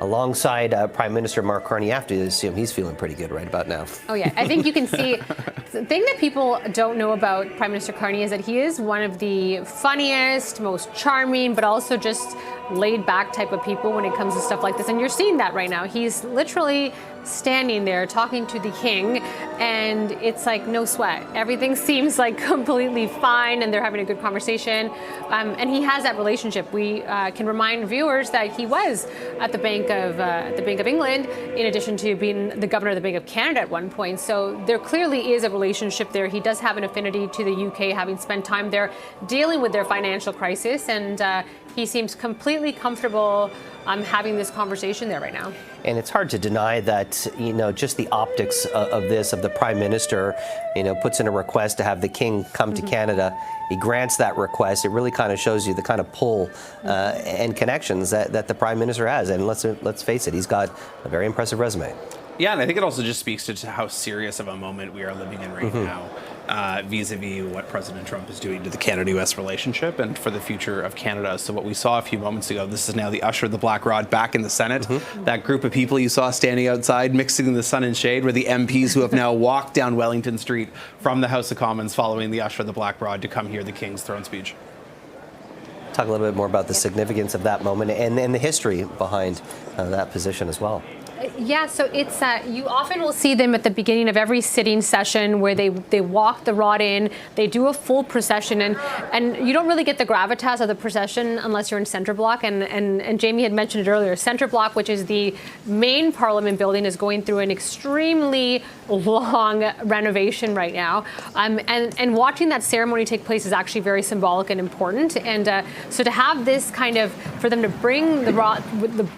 alongside Prime Minister Mark Carney. I have to assume he's feeling pretty good right about now. Oh, yeah. I think you can see the thing that people don't know about Prime Minister Carney is that he is one of the funniest, most charming, but also just laid back type of people when it comes to stuff like this. And you're seeing that right now. He's literally standing there talking to the King, and it's like no sweat. Everything seems like completely fine, and they're having a good conversation. And he has that relationship. We can remind viewers that he was at the Bank of England, in addition to being the governor of the Bank of Canada at one point. So there clearly is a relationship there. He does have an affinity to the UK, having spent time there dealing with their financial crisis, and he seems completely comfortable having this conversation there right now. And it's hard to deny that, just the optics of the Prime Minister, puts in a request to have the King come to Canada. He grants that request. It really kind of shows you the kind of pull and connections that the Prime Minister has. And let's face it, he's got a very impressive resume. Yeah, and I think it also just speaks to how serious of a moment we are living in right now, vis-a-vis what President Trump is doing to the Canada-U.S. relationship and for the future of Canada. So what we saw a few moments ago, this is now the usher of the Black Rod back in the Senate. That group of people you saw standing outside, mixing in the sun and shade, were the MPs who have now walked down Wellington Street from the House of Commons following the usher of the Black Rod to come hear the King's throne speech. Talk a little bit more about the significance of that moment and the history behind that position as well. Yeah, so it's you often will see them at the beginning of every sitting session where they walk the rod in, they do a full procession, and you don't really get the gravitas of the procession unless you're in Centre Block. And Jamie had mentioned it earlier, Centre Block, which is the main Parliament building, is going through an extremely long renovation right now. And watching that ceremony take place is actually very symbolic and important. And so to have this kind of, for them to bring the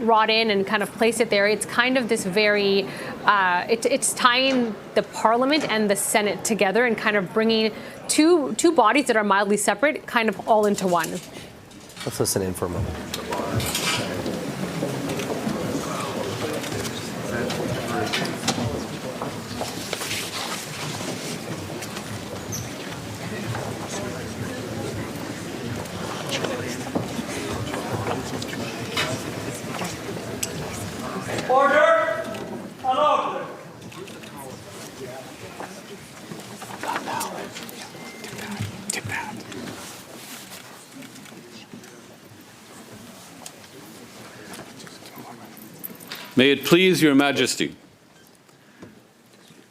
rod in and kind of place it there, it's kind of this very, it's tying the Parliament and the Senate together and kind of bringing two bodies that are mildly separate kind of all into one. Let's listen in for a moment. Order! An order! May it please your Majesty,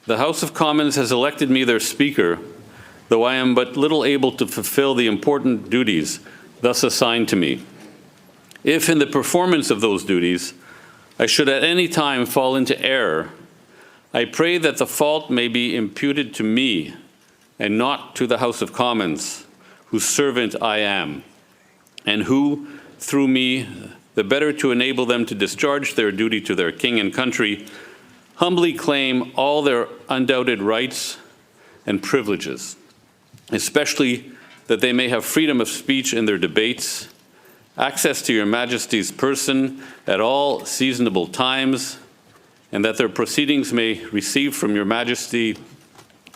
the House of Commons has elected me their Speaker, though I am but little able to fulfill the important duties thus assigned to me. If in the performance of those duties I should at any time fall into error, I pray that the fault may be imputed to me and not to the House of Commons, whose servant I am, and who, through me, the better to enable them to discharge their duty to their king and country, humbly claim all their undoubted rights and privileges, especially that they may have freedom of speech in their debates, access to your Majesty's person at all seasonable times, and that their proceedings may receive from your Majesty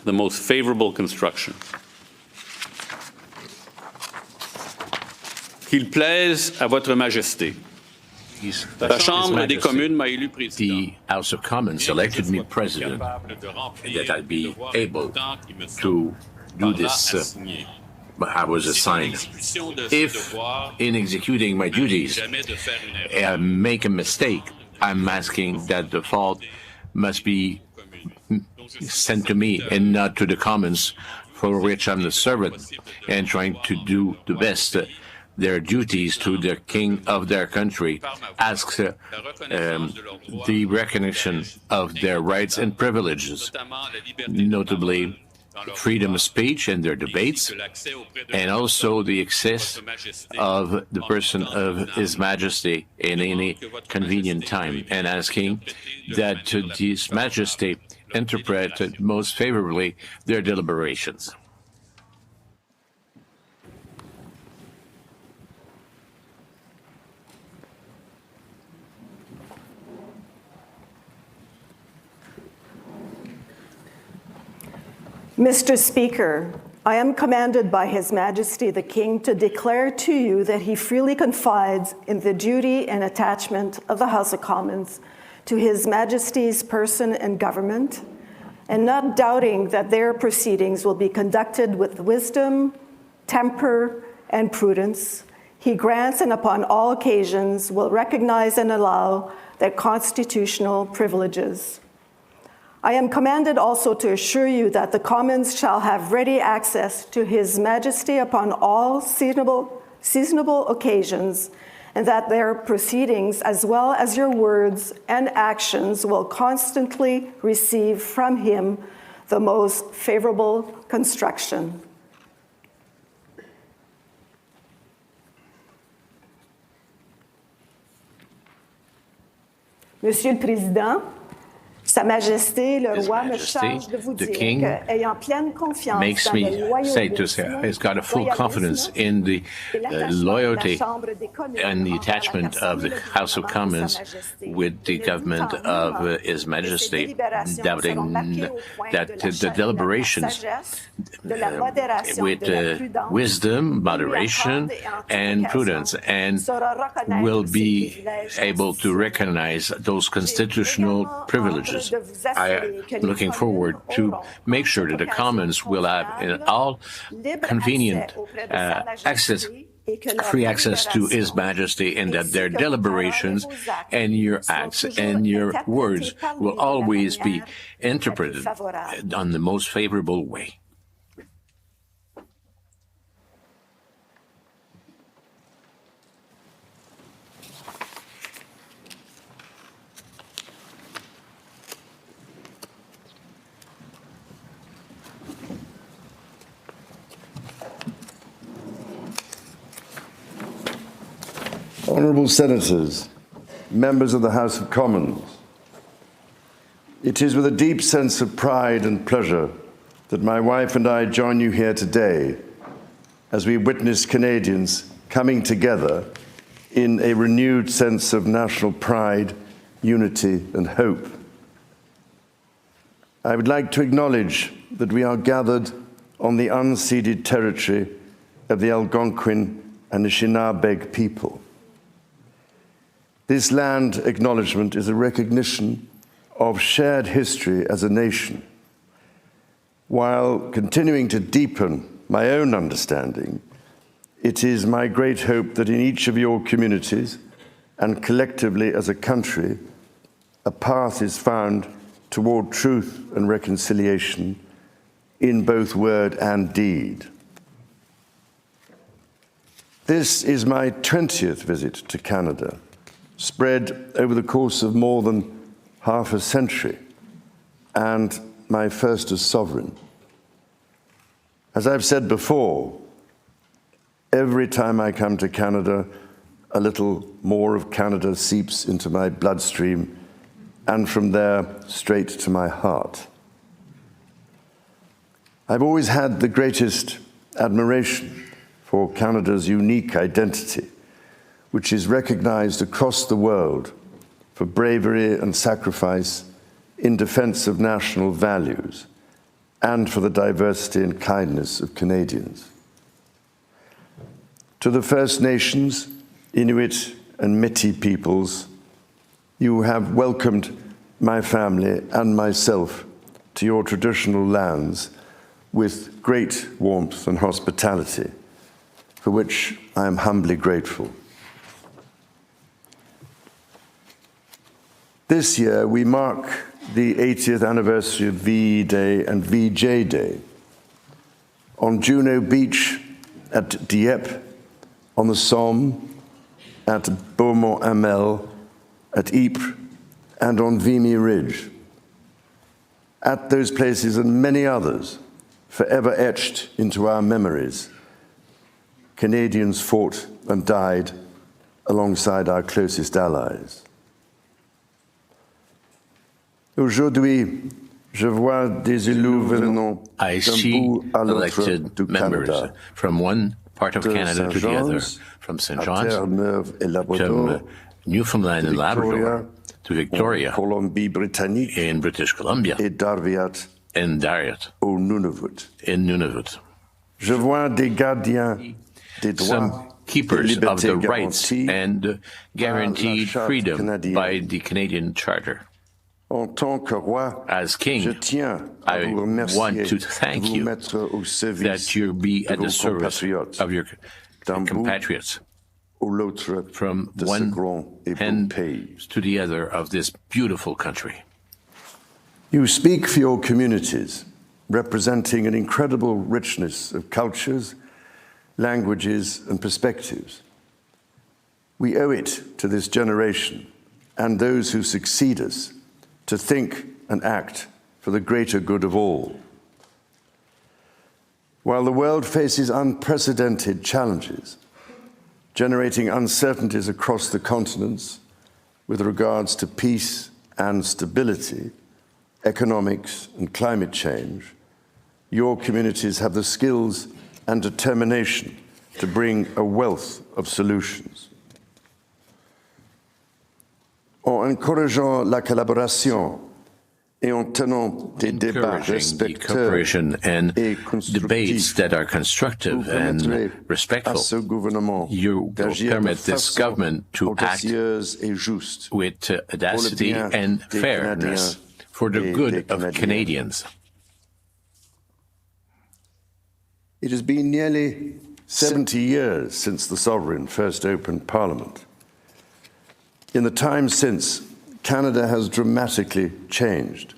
the most favorable construction. Qu'il plaise à votre Majesté. La Chambre des communes m'a élu président. The House of Commons elected me president, and that I'd be able to do this. I was assigned. If, in executing my duties, I make a mistake, I'm asking that the fault must be sent to me and not to the Commons, for which I'm the servant, and trying to do the best their duties to the king of their country, asks the recognition of their rights and privileges, notably freedom of speech and their debates, and also the access of the person of His Majesty in any convenient time, and asking that His Majesty interpret most favorably their deliberations. Mr. Speaker, I am commanded by His Majesty the King to declare to you that he freely confides in the duty and attachment of the House of Commons to His Majesty's person and government, and not doubting that their proceedings will be conducted with wisdom, temper, and prudence, he grants and upon all occasions will recognize and allow their constitutional privileges. I am commanded also to assure you that the Commons shall have ready access to His Majesty upon all seasonable occasions, and that their proceedings, as well as your words and actions, will constantly receive from him the most favorable construction. Monsieur le Président, Sa Majesté, le His roi, me Majesty, charge de vous the dire King, que, ayant pleine confiance makes dans me le say to say he's got a full confidence in the loyalty and the attachment of the House of Commons with the government of His Majesty, doubting that the deliberations with wisdom, moderation, and prudence, and will be able to recognize those constitutional privileges. I am looking forward to make sure that the Commons will have all convenient access, free access to His Majesty, and that their deliberations and your acts and your words will always be interpreted on the most favorable way. Honourable Senators, members of the House of Commons, it is with a deep sense of pride and pleasure that my wife and I join you here today as we witness Canadians coming together in a renewed sense of national pride, unity, and hope. I would like to acknowledge that we are gathered on the unceded territory of the Algonquin and Anishinaabe people. This land acknowledgement is a recognition of shared history as a nation, while continuing to deepen my own understanding. It is my great hope that in each of your communities and collectively as a country, a path is found toward truth and reconciliation in both word and deed. This is my 20th visit to Canada, spread over the course of more than half a century, and my first as sovereign. As I've said before, every time I come to Canada, a little more of Canada seeps into my bloodstream, and from there straight to my heart. I've always had the greatest admiration for Canada's unique identity, which is recognized across the world for bravery and sacrifice in defense of national values and for the diversity and kindness of Canadians. To the First Nations, Inuit and Métis peoples, you have welcomed my family and myself to your traditional lands with great warmth and hospitality, for which I am humbly grateful. This year, we mark the 80th anniversary of VE Day and VJ Day. On Juno Beach, at Dieppe, on the Somme, at Beaumont-Hamel, at Ypres, and on Vimy Ridge. At those places and many others, forever etched into our memories, Canadians fought and died alongside our closest allies. Aujourd'hui, Je vois des élus venant I d'un see bout à l'autre elected du members Canada, from one part of de Canada to the other, Saint-Jean's from St. à John's, Terre-Neuve et from Labrador, Newfoundland and Labrador, to en Victoria, Colombie-Britannique in British Columbia, et d'Arviat in Dariat, au Nunavut. in Nunavut. Je vois des gardiens des droits, Some keepers des of libertés the rights garanties and guaranteed par la Charte freedom canadienne. by the Canadian Charter. En tant que roi, As je king, tiens à I vous remercier want to de thank vous you mettre au service that you be de at the vos service compatriotes of your d'un bout compatriots ou l'autre from de ce one grand et beau end pays. to the other of this beautiful country. You speak for your communities, representing an incredible richness of cultures, languages, and perspectives. We owe it to this generation and those who succeed us to think and act for the greater good of all. While the world faces unprecedented challenges, generating uncertainties across the continents with regards to peace and stability, economics and climate change, your communities have the skills and determination to bring a wealth of solutions. En encourageant la collaboration et en tenant des débats Encouraging the respectueux cooperation and et debates constructifs, that are constructive vous and permettrez à respectful, ce gouvernement you will d'agir de permit this façon government to act audacieuse et juste with audacity bien and des fairness Canadiens for the et good des of Canadiennes. Canadians. It has been nearly 70 years since the sovereign first opened Parliament. In the time since, Canada has dramatically changed,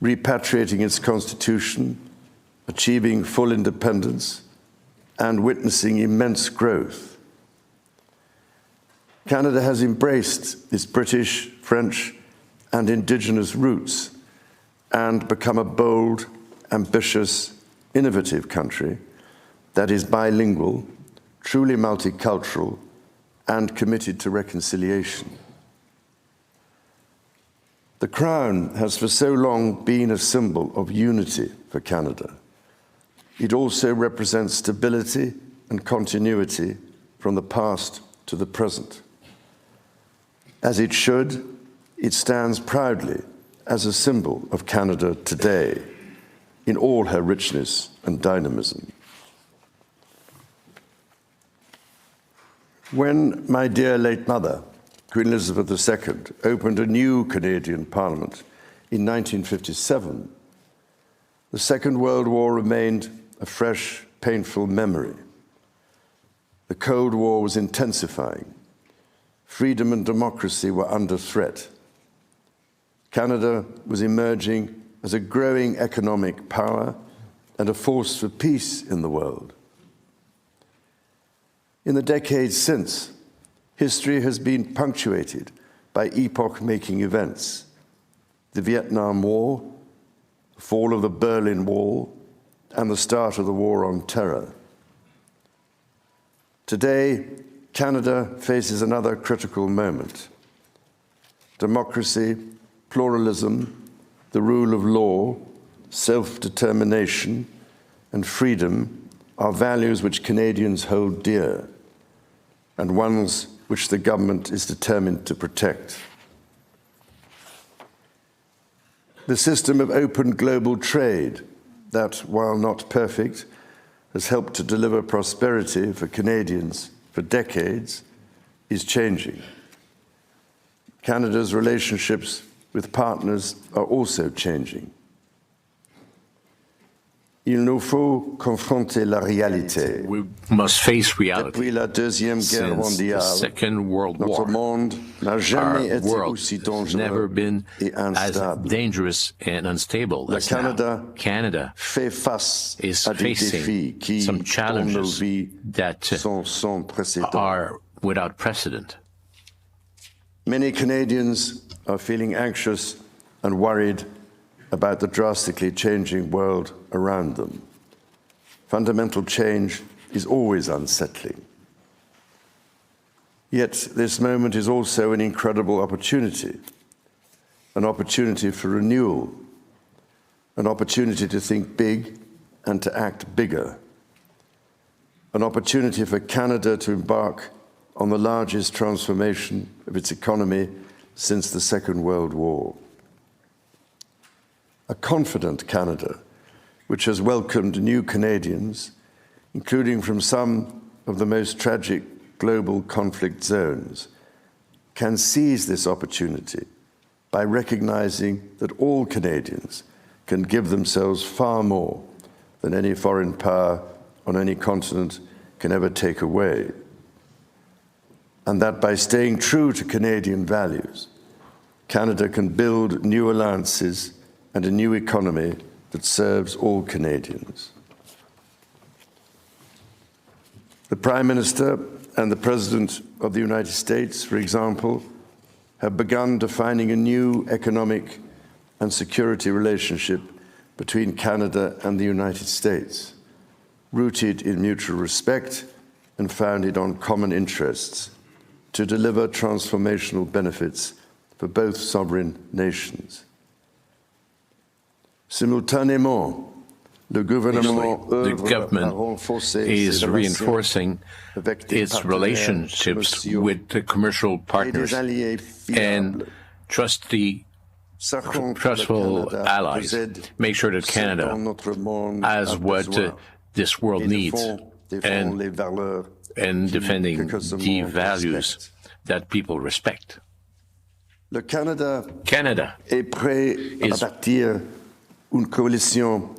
repatriating its constitution, achieving full independence, and witnessing immense growth. Canada has embraced its British, French, and Indigenous roots and become a bold, ambitious, innovative country that is bilingual, truly multicultural, and committed to reconciliation. The Crown has for so long been a symbol of unity for Canada. It also represents stability and continuity from the past to the present. As it should, it stands proudly as a symbol of Canada today in all her richness and dynamism. When my dear late mother, Queen Elizabeth II, opened a new Canadian Parliament in 1957, the Second World War remained a fresh, painful memory. The Cold War was intensifying. Freedom and democracy were under threat. Canada was emerging as a growing economic power and a force for peace in the world. In the decades since, history has been punctuated by epoch-making events: the Vietnam War, the fall of the Berlin Wall, and the start of the War on Terror. Today, Canada faces another critical moment. Democracy, pluralism, the rule of law, self-determination, and freedom are values which Canadians hold dear, and ones which the government is determined to protect. The system of open global trade that, while not perfect, has helped to deliver prosperity for Canadians for decades, is changing. Canada's relationships with partners are also changing. Il nous faut confronter la réalité. We must face reality. Depuis la Deuxième Guerre Since the mondiale, Second World notre War, monde n'a jamais our été world aussi has never dangereux been et as instable. dangerous and unstable Le as now. Canada Canada fait face is à des défis facing qui, some dans nos challenges vies, that sont sans précédent. are without precedent. Many Canadians are feeling anxious and worried about the drastically changing world around them. Fundamental change is always unsettling. Yet this moment is also an incredible opportunity, an opportunity for renewal, an opportunity to think big and to act bigger, an opportunity for Canada to embark on the largest transformation of its economy since the Second World War. A confident Canada, which has welcomed new Canadians, including from some of the most tragic global conflict zones, can seize this opportunity by recognizing that all Canadians can give themselves far more than any foreign power on any continent can ever take away. And that by staying true to Canadian values, Canada can build new alliances and a new economy that serves all Canadians. The Prime Minister and the President of the United States, for example, have begun defining a new economic and security relationship between Canada and the United States, rooted in mutual respect and founded on common interests, to deliver transformational benefits for both sovereign nations. Simultanément, the government is reinforcing its relationships with the commercial partners and trustful allies. Make sure that Canada has what this world needs and defending the values that people respect. Canada is a coalition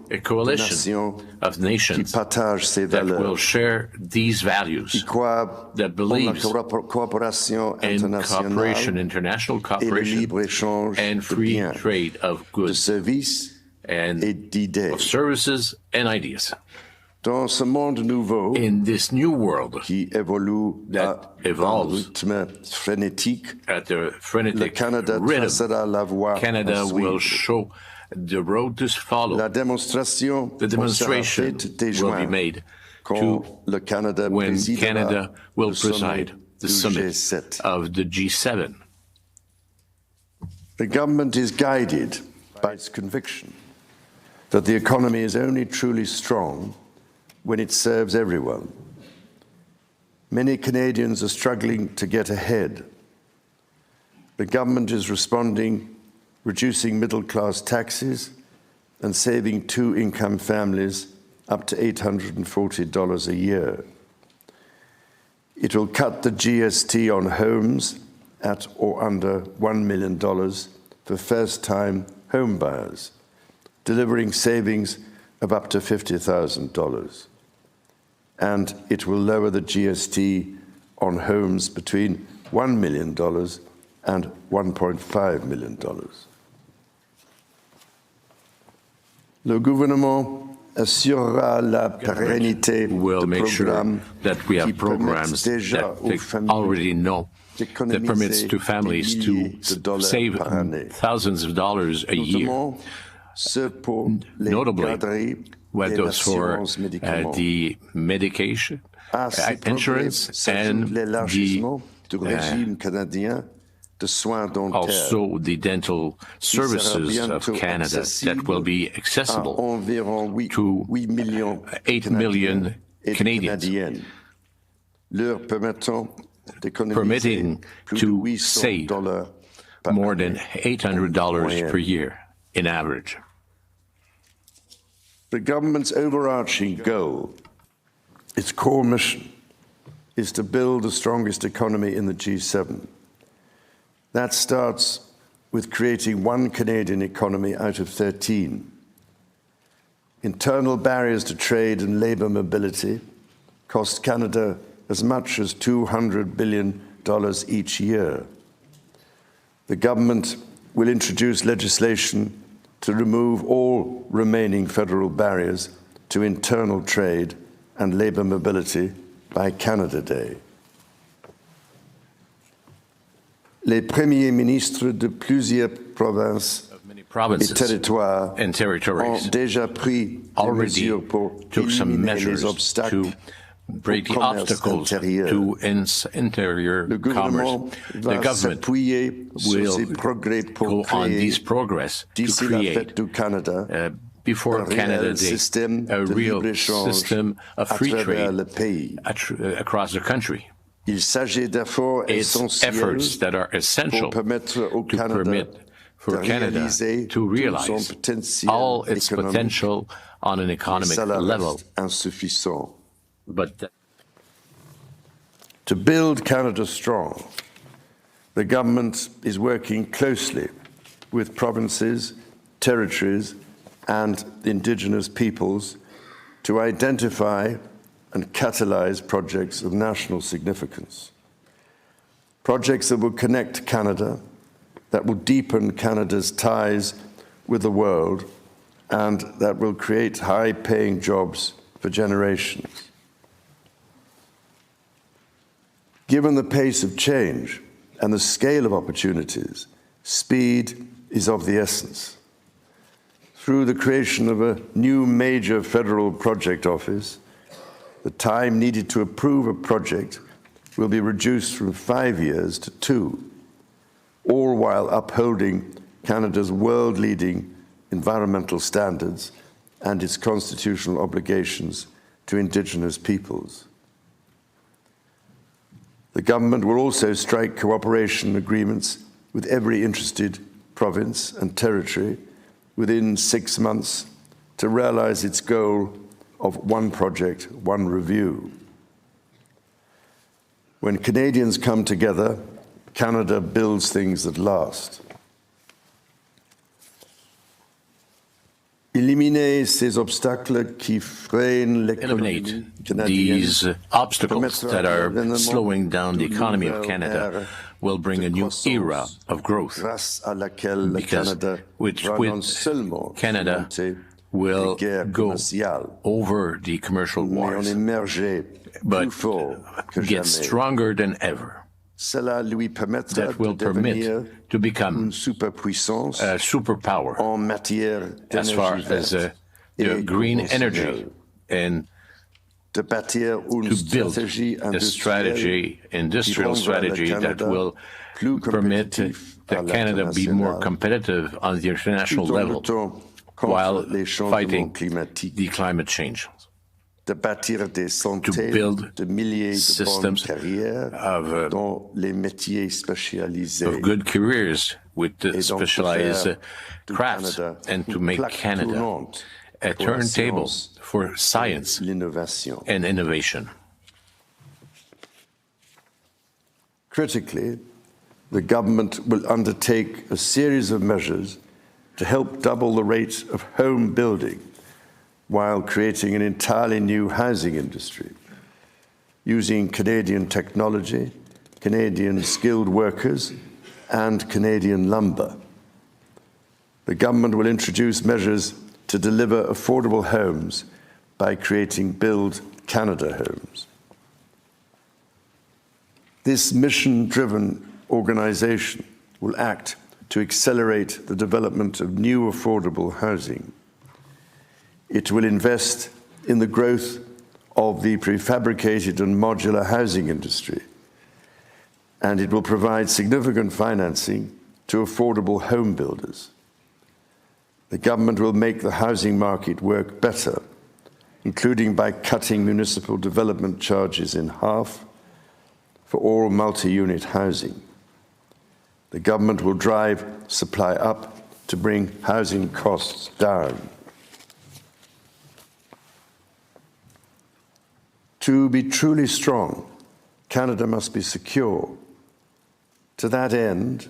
of nations that will share these values, that believes in cooperation, international cooperation, and free trade of goods and of services and ideas. In this new world that evolves at the frenetic rhythm, Canada will show the road to follow. The demonstration will be made to when Canada will preside the summit of the G7. The government is guided by its conviction that the economy is only truly strong when it serves everyone. Many Canadians are struggling to get ahead. The government is responding, reducing middle-class taxes and saving two-income families up to $840 a year. It will cut the GST on homes at or under $1 million for first-time home buyers, delivering savings of up to $50,000. And it will lower the GST on homes between $1 million and $1.5 million. Le gouvernement assurera la pérennité will make sure that we have programs that they already know that permits to families to save thousands of dollars a year. Notably, whether it's for the medication, insurance, and also the dental services of Canada that will be accessible to 8 million Canadians, permitting to save more than $800 per year in average. The government's overarching goal, its core mission, is to build the strongest economy in the G7. That starts with creating one Canadian economy out of 13. Internal barriers to trade and labour mobility cost Canada as much as $200 billion each year. The government will introduce legislation to remove all remaining federal barriers to internal trade and labour mobility by Canada Day. Les premiers ministres de plusieurs provinces et territoires ont déjà pris des mesures pour éliminer les obstacles break the obstacles to interior commerce. The government will go on these progress to create before Canada Day, a real system of free trade across the country. It's efforts that are essential to permit for Canada to realize all its potential on an economic level. But to build Canada strong, the government is working closely with provinces, territories, and Indigenous peoples to identify and catalyze projects of national significance. Projects that will connect Canada, that will deepen Canada's ties with the world, and that will create high-paying jobs for generations. Given the pace of change and the scale of opportunities, speed is of the essence. Through the creation of a new major federal project office, the time needed to approve a project will be reduced from 5 years to 2, all while upholding Canada's world-leading environmental standards and its constitutional obligations to Indigenous peoples. The government will also strike cooperation agreements with every interested province and territory within 6 months to realize its goal of one project, one review. When Canadians come together, Canada builds things that last. Eliminate these obstacles that are slowing down the economy of Canada will bring a new era of growth, because with Canada will go over the commercial wars, but get stronger than ever. That will permit to become a superpower as far as the green energy, and to build a strategy, industrial strategy that will permit that Canada be more competitive on the international level while fighting the climate change. To build systems of good careers with specialized crafts, and to make Canada a turntable for science and innovation. Critically, the government will undertake a series of measures to help double the rate of home building while creating an entirely new housing industry, using Canadian technology, Canadian skilled workers, and Canadian lumber. The government will introduce measures to deliver affordable homes by creating Build Canada homes. This mission-driven organization will act to accelerate the development of new affordable housing. It will invest in the growth of the prefabricated and modular housing industry, and it will provide significant financing to affordable home builders. The government will make the housing market work better, including by cutting municipal development charges in half for all multi-unit housing. The government will drive supply up to bring housing costs down. To be truly strong, Canada must be secure. To that end,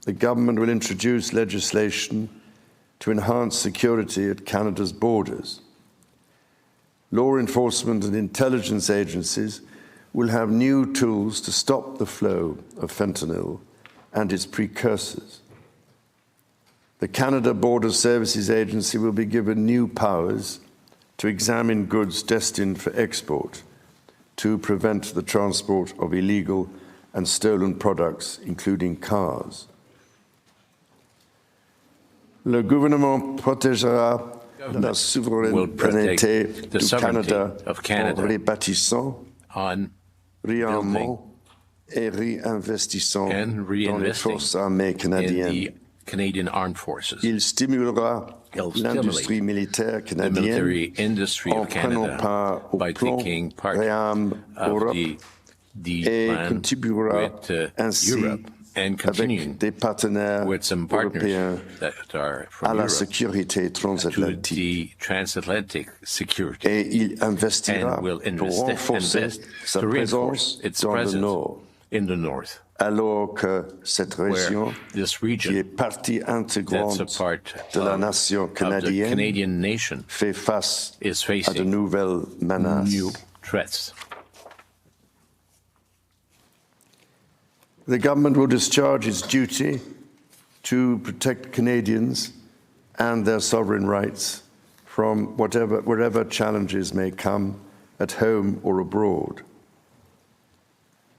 the government will introduce legislation to enhance security at Canada's borders. Law enforcement and intelligence agencies will have new tools to stop the flow of fentanyl and its precursors. The Canada Border Services Agency will be given new powers to examine goods destined for export, to prevent the transport of illegal and stolen products, including cars. Le gouvernement protégera la souveraineté du Canada en rebâtissant, réarmant et réinvestissant dans les forces armées canadiennes. Canadian Armed Forces. Il stimulera l'industrie militaire the canadienne military industry en of prenant Canada part au by plan taking part Réam of Europe the et plan contribuera with ainsi Europe and continuing avec des partenaires with some européens partners that are à from la Europe sécurité to transatlantique. the transatlantic security, Et il investira and will pour renforcer invest sa to reinforce présence its dans le presence Nord, in the north, alors que cette région, where this qui est region partie that's intégrante a part de la of nation the canadienne, Canadian nation fait face is à de facing nouvelles menaces. new threats. The government will discharge its duty to protect Canadians and their sovereign rights from wherever challenges may come at home or abroad.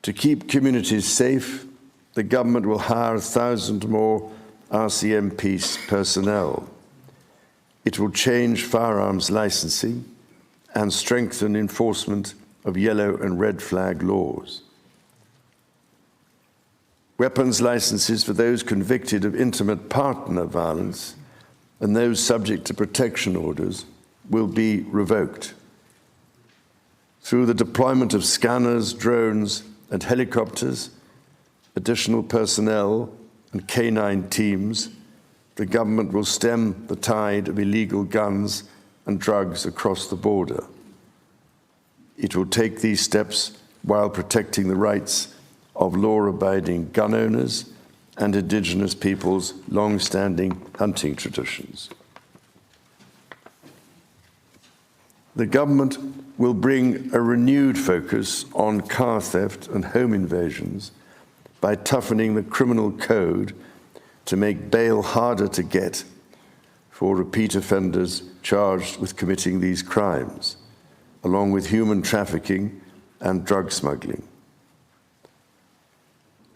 To keep communities safe, the government will hire 1,000 more RCM Peace personnel. It will change firearms licensing and strengthen enforcement of yellow and red flag laws. Weapons licenses for those convicted of intimate partner violence and those subject to protection orders will be revoked. Through the deployment of scanners, drones, and helicopters, additional personnel, and canine teams, the government will stem the tide of illegal guns and drugs across the border. It will take these steps while protecting the rights of law-abiding gun owners and Indigenous peoples' long-standing hunting traditions. The government will bring a renewed focus on car theft and home invasions by toughening the criminal code to make bail harder to get for repeat offenders charged with committing these crimes, along with human trafficking and drug smuggling.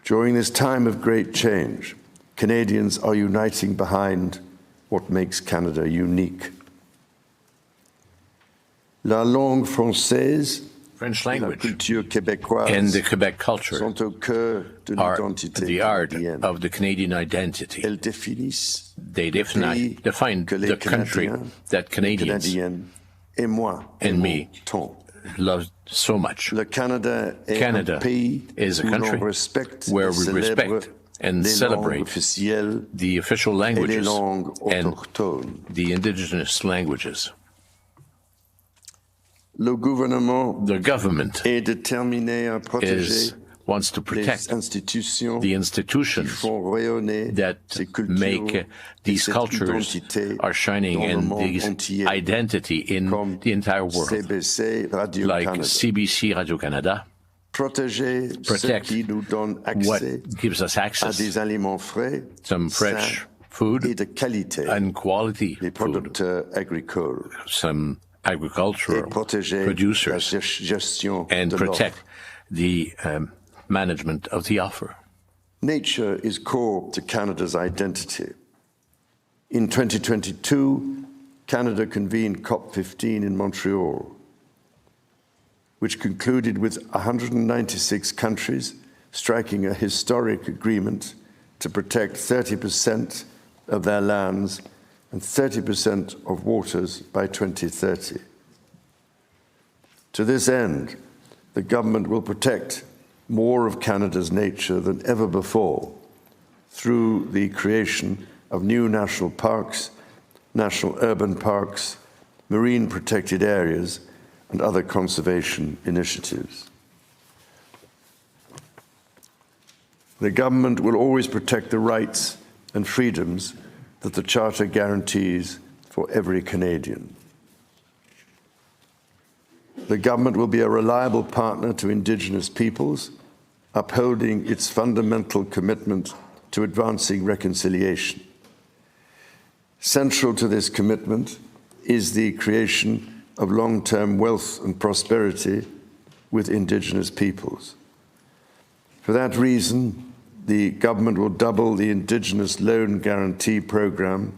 During this time of great change, Canadians are uniting behind what makes Canada unique. La langue française, French la language culture québécoise and the Quebec culture sont au cœur de are l'identité the art canadienne. of the Canadian identity. Elles définissent They le pays define que les the country Canadiens, that Canadians Canadiennes et moi and me aimons tant. love so much. Le Canada est Canada un pays is a où country l'on respecte where et we célèbre respect and les celebrate langues officielles the official et les languages langues and autochtones. the indigenous languages. Le gouvernement The government est déterminé à protéger wants to protect les institutions the qui institutions font rayonner that ces cultures make et these cette cultures identité are shining dans le and monde this entier, identity in comme the entire world, CBC, Radio like Canada. CBC Radio-Canada. Protéger ce Protect qui nous donne what accès gives us à access, des aliments frais, some fresh sains food et de qualité, and quality les food, producteurs agricoles, some et agricultural protéger la producers, gestion and de protect l'offre. the management of the offer. Nature is core to Canada's identity. In 2022, Canada convened COP15 in Montreal, which concluded with 196 countries striking a historic agreement to protect 30% of their lands and 30% of waters by 2030. To this end, the government will protect more of Canada's nature than ever before through the creation of new national parks, national urban parks, marine protected areas, and other conservation initiatives. The government will always protect the rights and freedoms that the Charter guarantees for every Canadian. The government will be a reliable partner to Indigenous peoples, upholding its fundamental commitment to advancing reconciliation. Central to this commitment is the creation of long-term wealth and prosperity with Indigenous peoples. For that reason, the government will double the Indigenous Loan Guarantee Program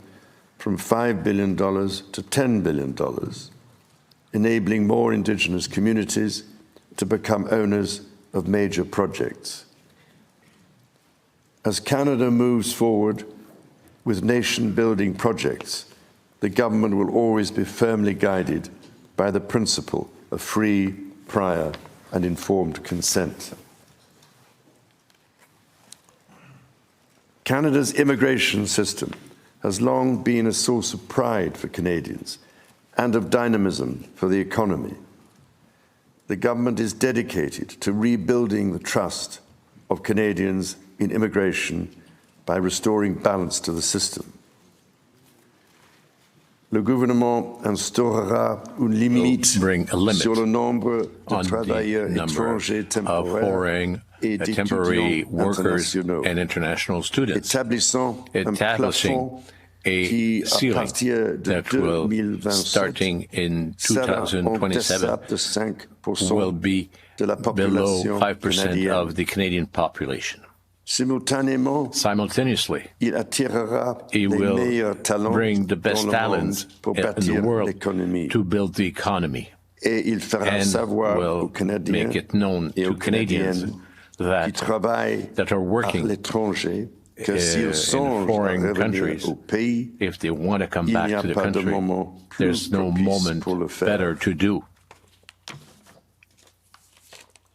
from $5 billion to $10 billion, enabling more Indigenous communities to become owners of major projects. As Canada moves forward with nation-building projects, the government will always be firmly guided by the principle of free, prior, and informed consent. Canada's immigration system has long been a source of pride for Canadians and of dynamism for the economy. The government is dedicated to rebuilding the trust of Canadians in immigration by restoring balance to the system. Le gouvernement instaurera une limite sur le nombre de travailleurs étrangers temporaires et temporary d'étudiants workers internationaux, and international students, establissant un plafond a qui, à ceiling partir de that will, 2027, starting in sera en 2027, deçà de 5% will be de la below population 5% canadienne. of the Canadian population. Simultanément, il attirera les will meilleurs talents bring the dans best le talents monde pour in the bâtir world l'économie. to build the economy, Et il fera and savoir aux will Canadiens make it known et to aux Canadians qui travaillent that are à working l'étranger que s'ils in songent à foreign revenir countries, au pays, if they want to come il back n'y a to the pas de country, moment plus there's no propice moment pour le faire. better to do.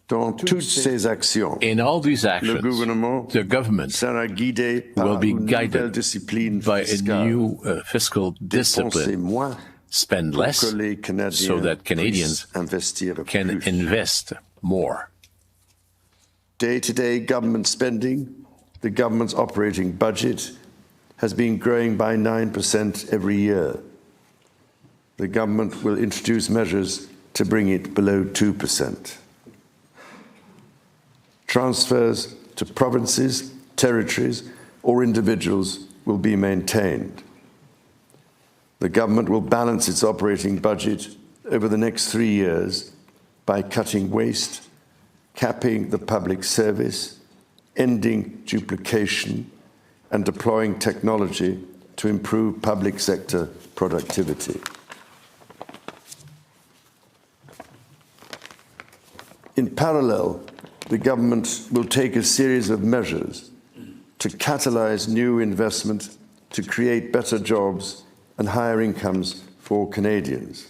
Dans toutes ces actions, In all these actions, le gouvernement the government sera guidé par will be une nouvelle guided discipline by a fiscale. new fiscal Dépenser discipline. moins Spend pour less que les Canadiens so that Canadians puissent investir can plus. invest more. Day-to-day government spending, the government's operating budget, has been growing by 9% every year. The government will introduce measures to bring it below 2%. Transfers to provinces, territories, or individuals will be maintained. The government will balance its operating budget over the next 3 years by cutting waste, capping the public service, ending duplication, and deploying technology to improve public sector productivity. In parallel, the government will take a series of measures to catalyze new investment, to create better jobs and higher incomes for Canadians.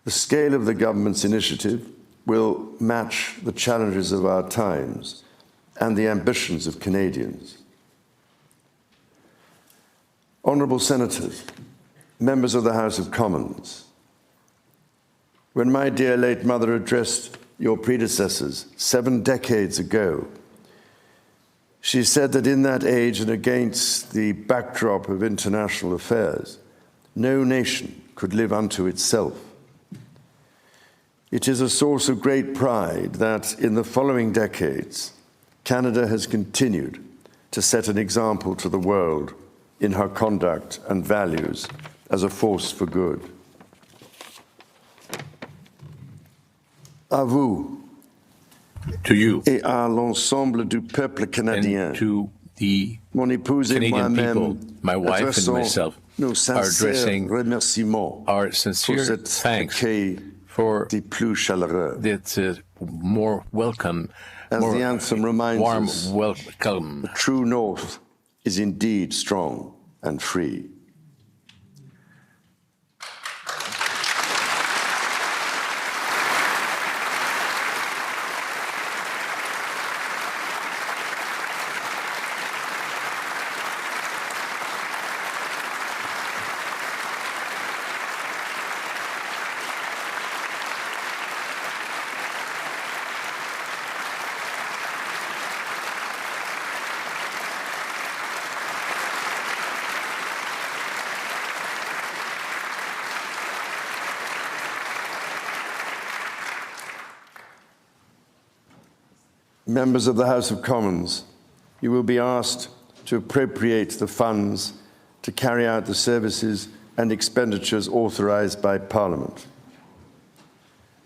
The scale of the government's initiative will match the challenges of our times and the ambitions of Canadians. Honourable Senators, members of the House of Commons, when my dear late mother addressed your predecessors 7 decades ago, she said that in that age and against the backdrop of international affairs, no nation could live unto itself. It is a source of great pride that in the following decades, Canada has continued to set an example to the world in her conduct and values as a force for good. À vous, to you, et à l'ensemble du peuple canadien, and to the mon épouse et Canadian moi-même, people, my wife and myself, nos are sincères addressing remerciements our pour sincere cet thanks accueil for des plus chaleureux. that more welcome, As more the anthem reminds warm us, welcome. the true North is indeed strong and free. Members of the House of Commons, you will be asked to appropriate the funds to carry out the services and expenditures authorised by Parliament.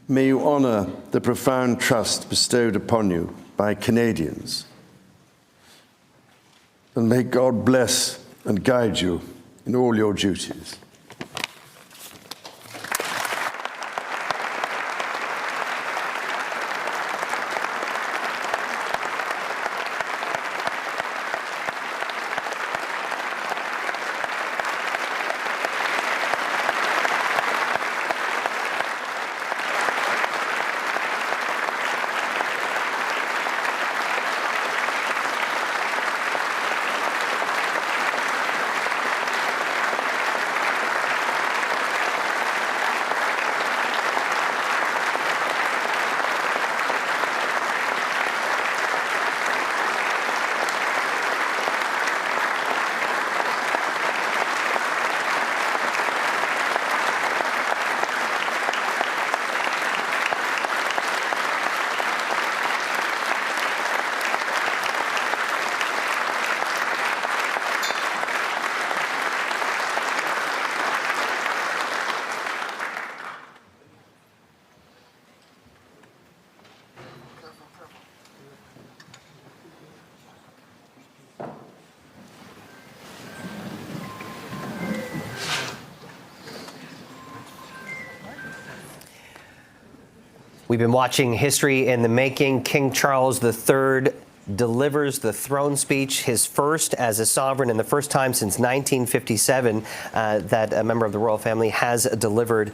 May you honour the profound trust bestowed upon you by Canadians. And may God bless and guide you in all your duties. We've been watching history in the making. King Charles III delivers the throne speech, his first as a sovereign and the first time since 1957 that a member of the royal family has delivered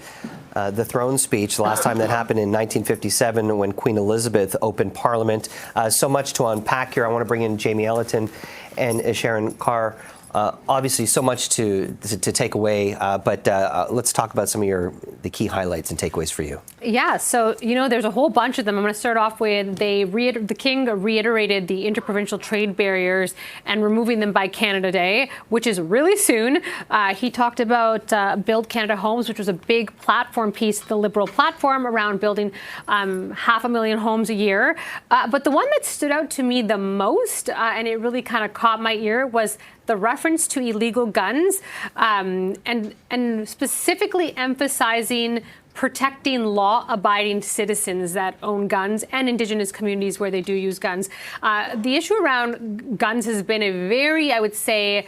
the throne speech. The last time that happened in 1957 when Queen Elizabeth opened Parliament. So much to unpack here. I want to bring in Jamie Ellerton and Sharon Carr. Obviously, so much to take away, but let's talk about some of the key highlights and takeaways for you. Yeah, so, there's a whole bunch of them. I'm going to start off with the King reiterated the interprovincial trade barriers and removing them by Canada Day, which is really soon. He talked about Build Canada Homes, which was a big platform piece, the Liberal platform around building 500,000 homes a year. But the one that stood out to me the most, and it really kind of caught my ear, was the reference to illegal guns, and specifically emphasizing protecting law-abiding citizens that own guns and Indigenous communities where they do use guns. The issue around guns has been a very, I would say,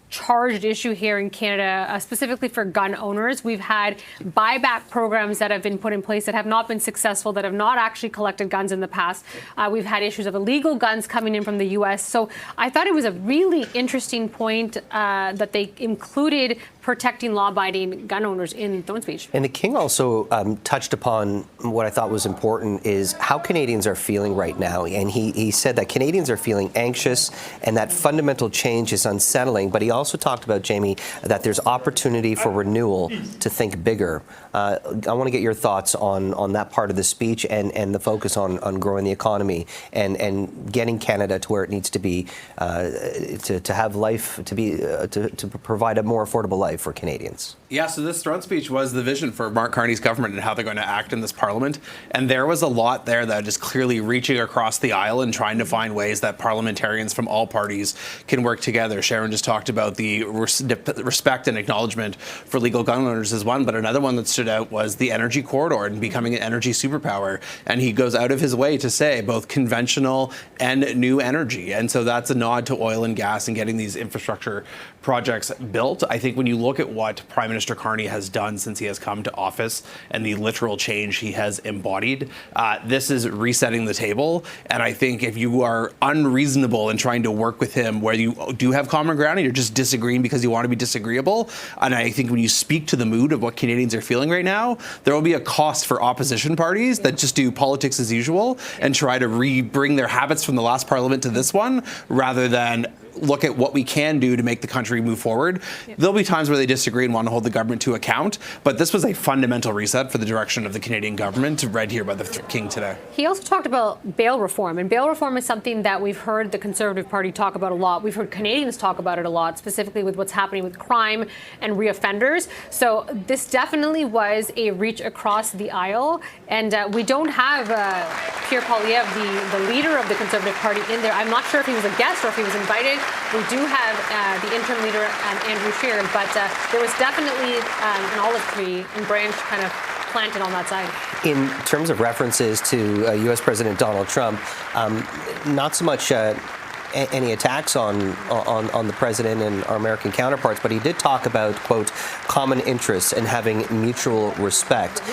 charged issue here in Canada, specifically for gun owners. We've had buyback programs that have been put in place that have not been successful, that have not actually collected guns in the past. We've had issues of illegal guns coming in from the U.S. So I thought it was a really interesting point that they included protecting law-abiding gun owners in throne speech. And the King also touched upon what I thought was important is how Canadians are feeling right now. And he said that Canadians are feeling anxious and that fundamental change is unsettling. But he also talked about, Jamie, that there's opportunity for renewal to think bigger. I want to get your thoughts on that part of the speech and the focus on growing the economy and getting Canada to where it needs to be to have life, to provide a more affordable life for Canadians. Yeah, so this throne speech was the vision for Mark Carney's government and how they're going to act in this parliament. And there was a lot there that is clearly reaching across the aisle and trying to find ways that parliamentarians from all parties can work together. Sharon just talked about the respect and acknowledgement for legal gun owners as one, but another one that stood out was the energy corridor and becoming an energy superpower. And he goes out of his way to say both conventional and new energy. And so that's a nod to oil and gas and getting these infrastructure projects built. I think when you look at what Prime Minister Carney has done since he has come to office and the literal change he has embodied, this is resetting the table. And I think if you are unreasonable in trying to work with him where you do have common ground and you're just disagreeing because you want to be disagreeable, and I think when you speak to the mood of what Canadians are feeling right now, there will be a cost for opposition parties that just do politics as usual and try to bring their habits from the last parliament to this one rather than look at what we can do to make the country move forward. Yep. There'll be times where they disagree and want to hold the government to account, but this was a fundamental reset for the direction of the Canadian government, read here by the King today. He also talked about bail reform, and bail reform is something that we've heard the Conservative Party talk about a lot. We've heard Canadians talk about it a lot, specifically with what's happening with crime and reoffenders. So this definitely was a reach across the aisle, and we don't have Pierre Poilievre, the leader of the Conservative Party, in there. I'm not sure if he was a guest or if he was invited. We do have the interim leader, Andrew Scheer, but there was definitely an olive tree and branch kind of planted on that side. In terms of references to U.S. President Donald Trump, not so much any attacks on the president and our American counterparts, but he did talk about, quote, common interests and having mutual respect.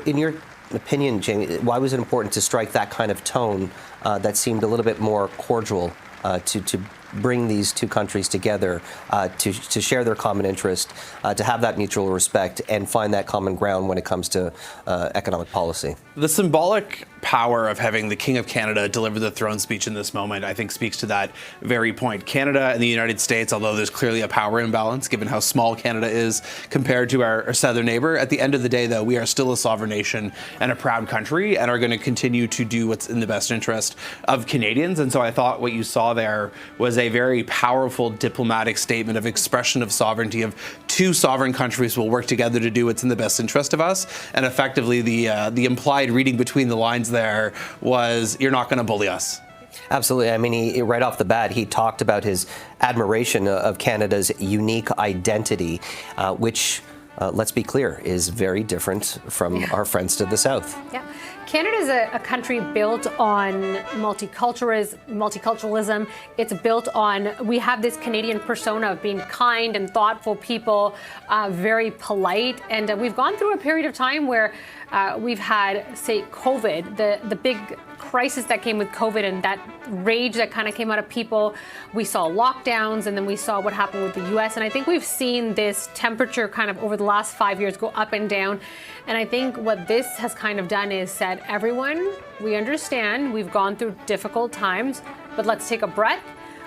In your opinion, Jamie, why was it important to strike that kind of tone that seemed a little bit more cordial to bring these two countries together, to share their common interest, to have that mutual respect and find that common ground when it comes to economic policy? The symbolic power of having the King of Canada deliver the throne speech in this moment, I think, speaks to that very point. Canada and the United States, although there's clearly a power imbalance given how small Canada is compared to our southern neighbor, at the end of the day, though, we are still a sovereign nation and a proud country and are going to continue to do what's in the best interest of Canadians. And so I thought what you saw there was a very powerful diplomatic statement of expression of sovereignty of two sovereign countries will work together to do what's in the best interest of us. And effectively, the implied reading between the lines there was, you're not going to bully us. Absolutely. I mean, right off the bat, he talked about his admiration of Canada's unique identity, which, let's be clear, is very different from our friends to the south. Yeah. Canada is a country built on multiculturalism. It's built on, we have this Canadian persona of being kind and thoughtful people, very polite. And we've gone through a period of time where We've had, say, COVID, the big crisis that came with COVID and that rage that kind of came out of people. We saw lockdowns, and then we saw what happened with the US. And I think we've seen this temperature kind of over the last 5 years go up and down. And I think what this has kind of done is said, everyone, we understand we've gone through difficult times, but let's take a breath,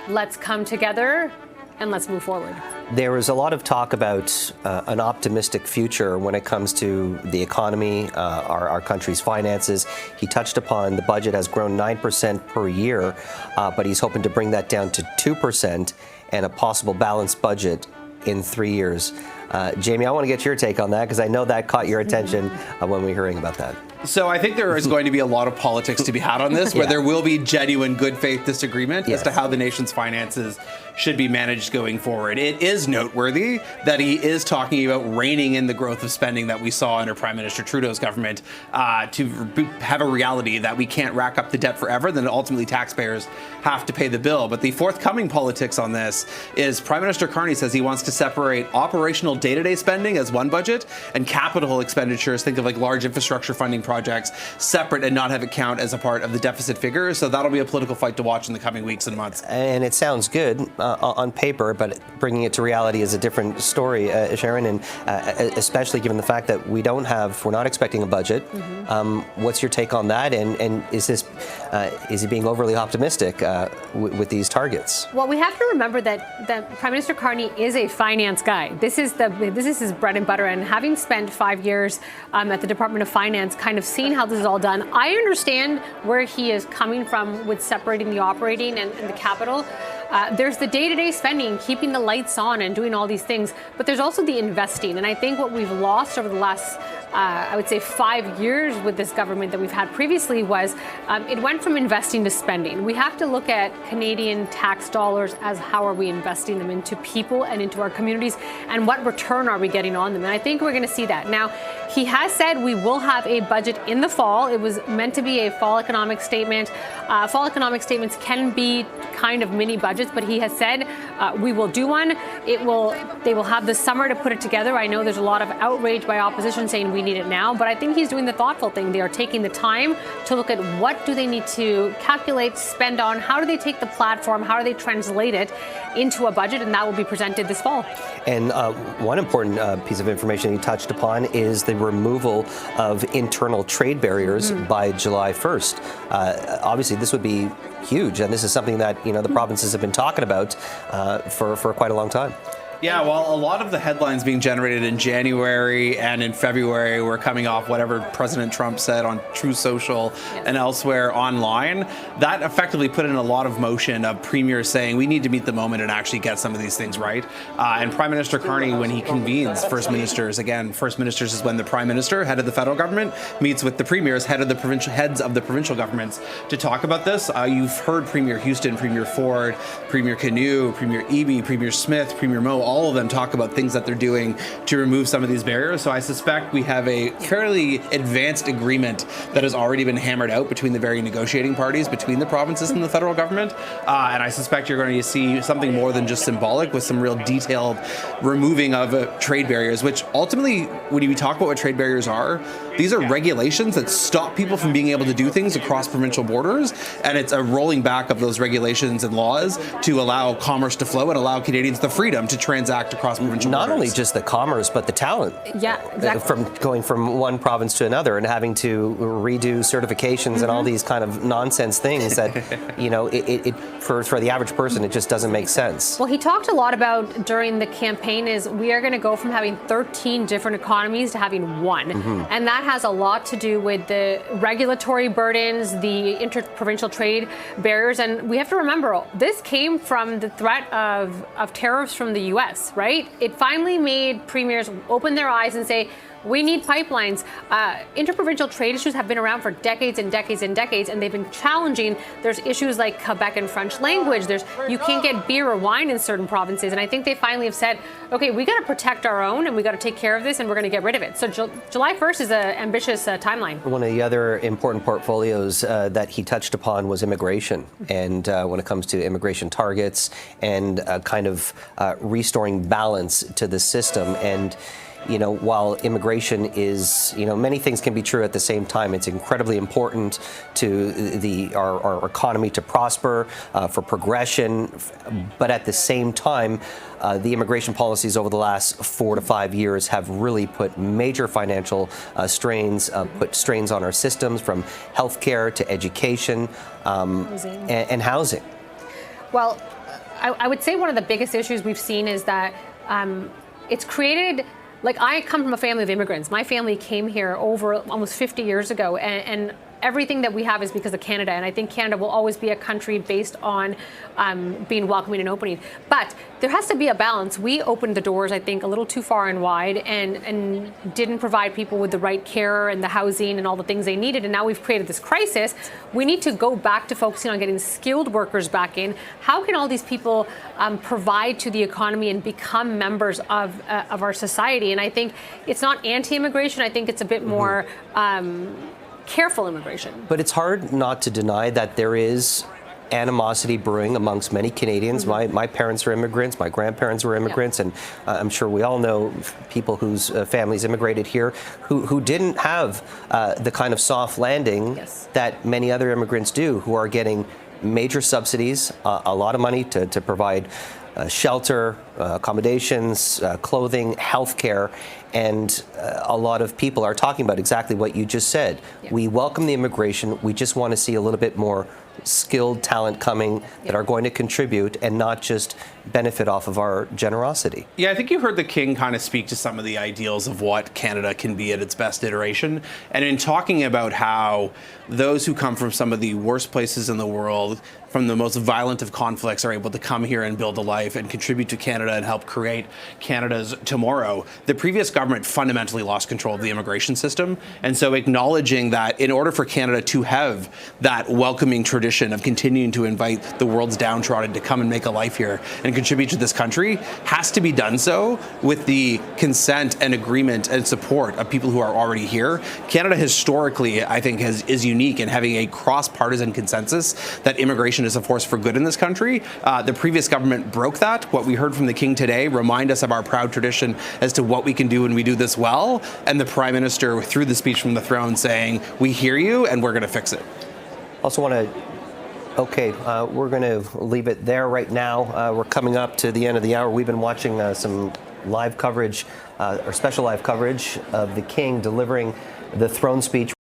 let's come together, and let's move forward. There was a lot of talk about an optimistic future when it comes to the economy, our country's finances. He touched upon the budget has grown 9% per year, but he's hoping to bring that down to 2% and a possible balanced budget in 3 years. Jamie, I want to get your take on that because I know that caught your attention when we were hearing about that. So I think there is going to be a lot of politics to be had on this, where there will be genuine good faith disagreement as to how the nation's finances should be managed going forward. It is noteworthy that he is talking about reining in the growth of spending that we saw under Prime Minister Trudeau's government to have a reality that we can't rack up the debt forever, then ultimately taxpayers have to pay the bill. But the forthcoming politics on this is Prime Minister Carney says he wants to separate operational day-to-day spending as one budget and capital expenditures, think of like large infrastructure funding projects, separate and not have it count as a part of the deficit figure. So that'll be a political fight to watch in the coming weeks and months. And it sounds good on paper, but bringing it to reality is a different story, Sharon, and especially given the fact that we're not expecting a budget. What's your take on that? And is he being overly optimistic with these targets? Well, we have to remember that Prime Minister Carney is a finance guy. This is his bread and butter, and having spent 5 years at the Department of Finance, kind of seeing how this is all done, I understand where he is coming from with separating the operating and the capital. There's the day-to-day spending, keeping the lights on and doing all these things, but there's also the investing. And I think what we've lost over the last, I would say 5 years with this government that we've had previously was it went from investing to spending. We have to look at Canadian tax dollars as how are we investing them into people and into our communities, and what return are we getting on them. And I think we're going to see that. Now, he has said we will have a budget in the fall. It was meant to be a fall economic statement. Fall economic statements can be kind of mini budgets, but he has said we will do one. They will have the summer to put it together. I know there's a lot of outrage by opposition saying we need it now, but I think he's doing the thoughtful thing. They are taking the time to look at what do they need to calculate, spend on, how do they take the platform, how do they translate it into a budget, and that will be presented this fall. And one important piece of information he touched upon is the removal of internal trade barriers by July 1st. Obviously, this would be huge, and this is something that the provinces have been talking about for quite a long time. Yeah, well, a lot of the headlines being generated in January and in February were coming off whatever President Trump said on True Social and elsewhere online. That effectively put in a lot of motion of premiers saying we need to meet the moment and actually get some of these things right. And Prime Minister Carney, when he convenes First Ministers, again, First Ministers is when the Prime Minister, head of the federal government, meets with the premiers, heads of the provincial governments to talk about this. You've heard Premier Houston, Premier Ford, Premier Canoe, Premier Eby, Premier Smith, Premier Moe, all of them talk about things that they're doing to remove some of these barriers. So I suspect we have a fairly advanced agreement that has already been hammered out between the very negotiating parties, between the provinces and the federal government. And I suspect you're going to see something more than just symbolic, with some real detailed removing of trade barriers, which ultimately, when you talk about what trade barriers are, these are regulations that stop people from being able to do things across provincial borders. And it's a rolling back of those regulations and laws to allow commerce to flow and allow Canadians the freedom to transact across provincial borders. Not only just the commerce, but the talent. Yeah, exactly. From going from one province to another and having to redo certifications and all these kind of nonsense things that, for the average person, it just doesn't make sense. Well, he talked a lot about during the campaign is we are going to go from having 13 different economies to having one. And that has a lot to do with the regulatory burdens, the interprovincial trade barriers. And we have to remember, this came from the threat of tariffs from the U.S., right? It finally made premiers open their eyes and say, we need pipelines. Interprovincial trade issues have been around for decades and decades and decades, and they've been challenging. There's issues like Quebec and French language. You can't get beer or wine in certain provinces. And I think they finally have said, okay, we got to protect our own and we got to take care of this and we're going to get rid of it. So July 1st is an ambitious timeline. One of the other important portfolios that he touched upon was immigration. And when it comes to immigration targets and kind of restoring balance to the system. And while immigration is, many things can be true at the same time. It's incredibly important to our economy to prosper, for progression. But at the same time, the immigration policies over the last 4 to 5 years have really put major financial strains, put strains on our systems, from healthcare to education and housing. Well, I would say one of the biggest issues we've seen is that it's created, I come from a family of immigrants. My family came here over almost 50 years ago, and everything that we have is because of Canada, and I think Canada will always be a country based on being welcoming and opening. But there has to be a balance. We opened the doors, I think, a little too far and wide, and didn't provide people with the right care and the housing and all the things they needed, and now we've created this crisis. We need to go back to focusing on getting skilled workers back in. How can all these people provide to the economy and become members of our society? And I think it's not anti-immigration. I think it's a bit more careful immigration. But it's hard not to deny that there is animosity brewing amongst many Canadians. My parents are immigrants, my grandparents were immigrants, and I'm sure we all know people whose families immigrated here who didn't have the kind of soft landing that many other immigrants do, who are getting major subsidies, a lot of money to provide shelter, accommodations, clothing, healthcare, and a lot of people are talking about exactly what you just said. We welcome the immigration. We just want to see a little bit more skilled talent coming that are going to contribute and not just benefit off of our generosity. Yeah, I think you heard the King kind of speak to some of the ideals of what Canada can be at its best iteration. And in talking about how those who come from some of the worst places in the world, from the most violent of conflicts, are able to come here and build a life and contribute to Canada and help create Canada's tomorrow. The previous government fundamentally lost control of the immigration system. And so acknowledging that in order for Canada to have that welcoming tradition of continuing to invite the world's downtrodden to come and make a life here and contribute to this country has to be done so with the consent and agreement and support of people who are already here. Canada historically, I think, is unique in having a cross-partisan consensus that immigration is a force for good in this country. The previous government broke that. What we heard from the King today remind us of our proud tradition as to what we can do when we do this well. And the Prime Minister, through the speech from the throne, saying, we hear you and we're going to fix it. Also want to we're going to leave it there right now. We're coming up to the end of the hour. We've been watching some live coverage, or special live coverage of the King delivering the throne speech.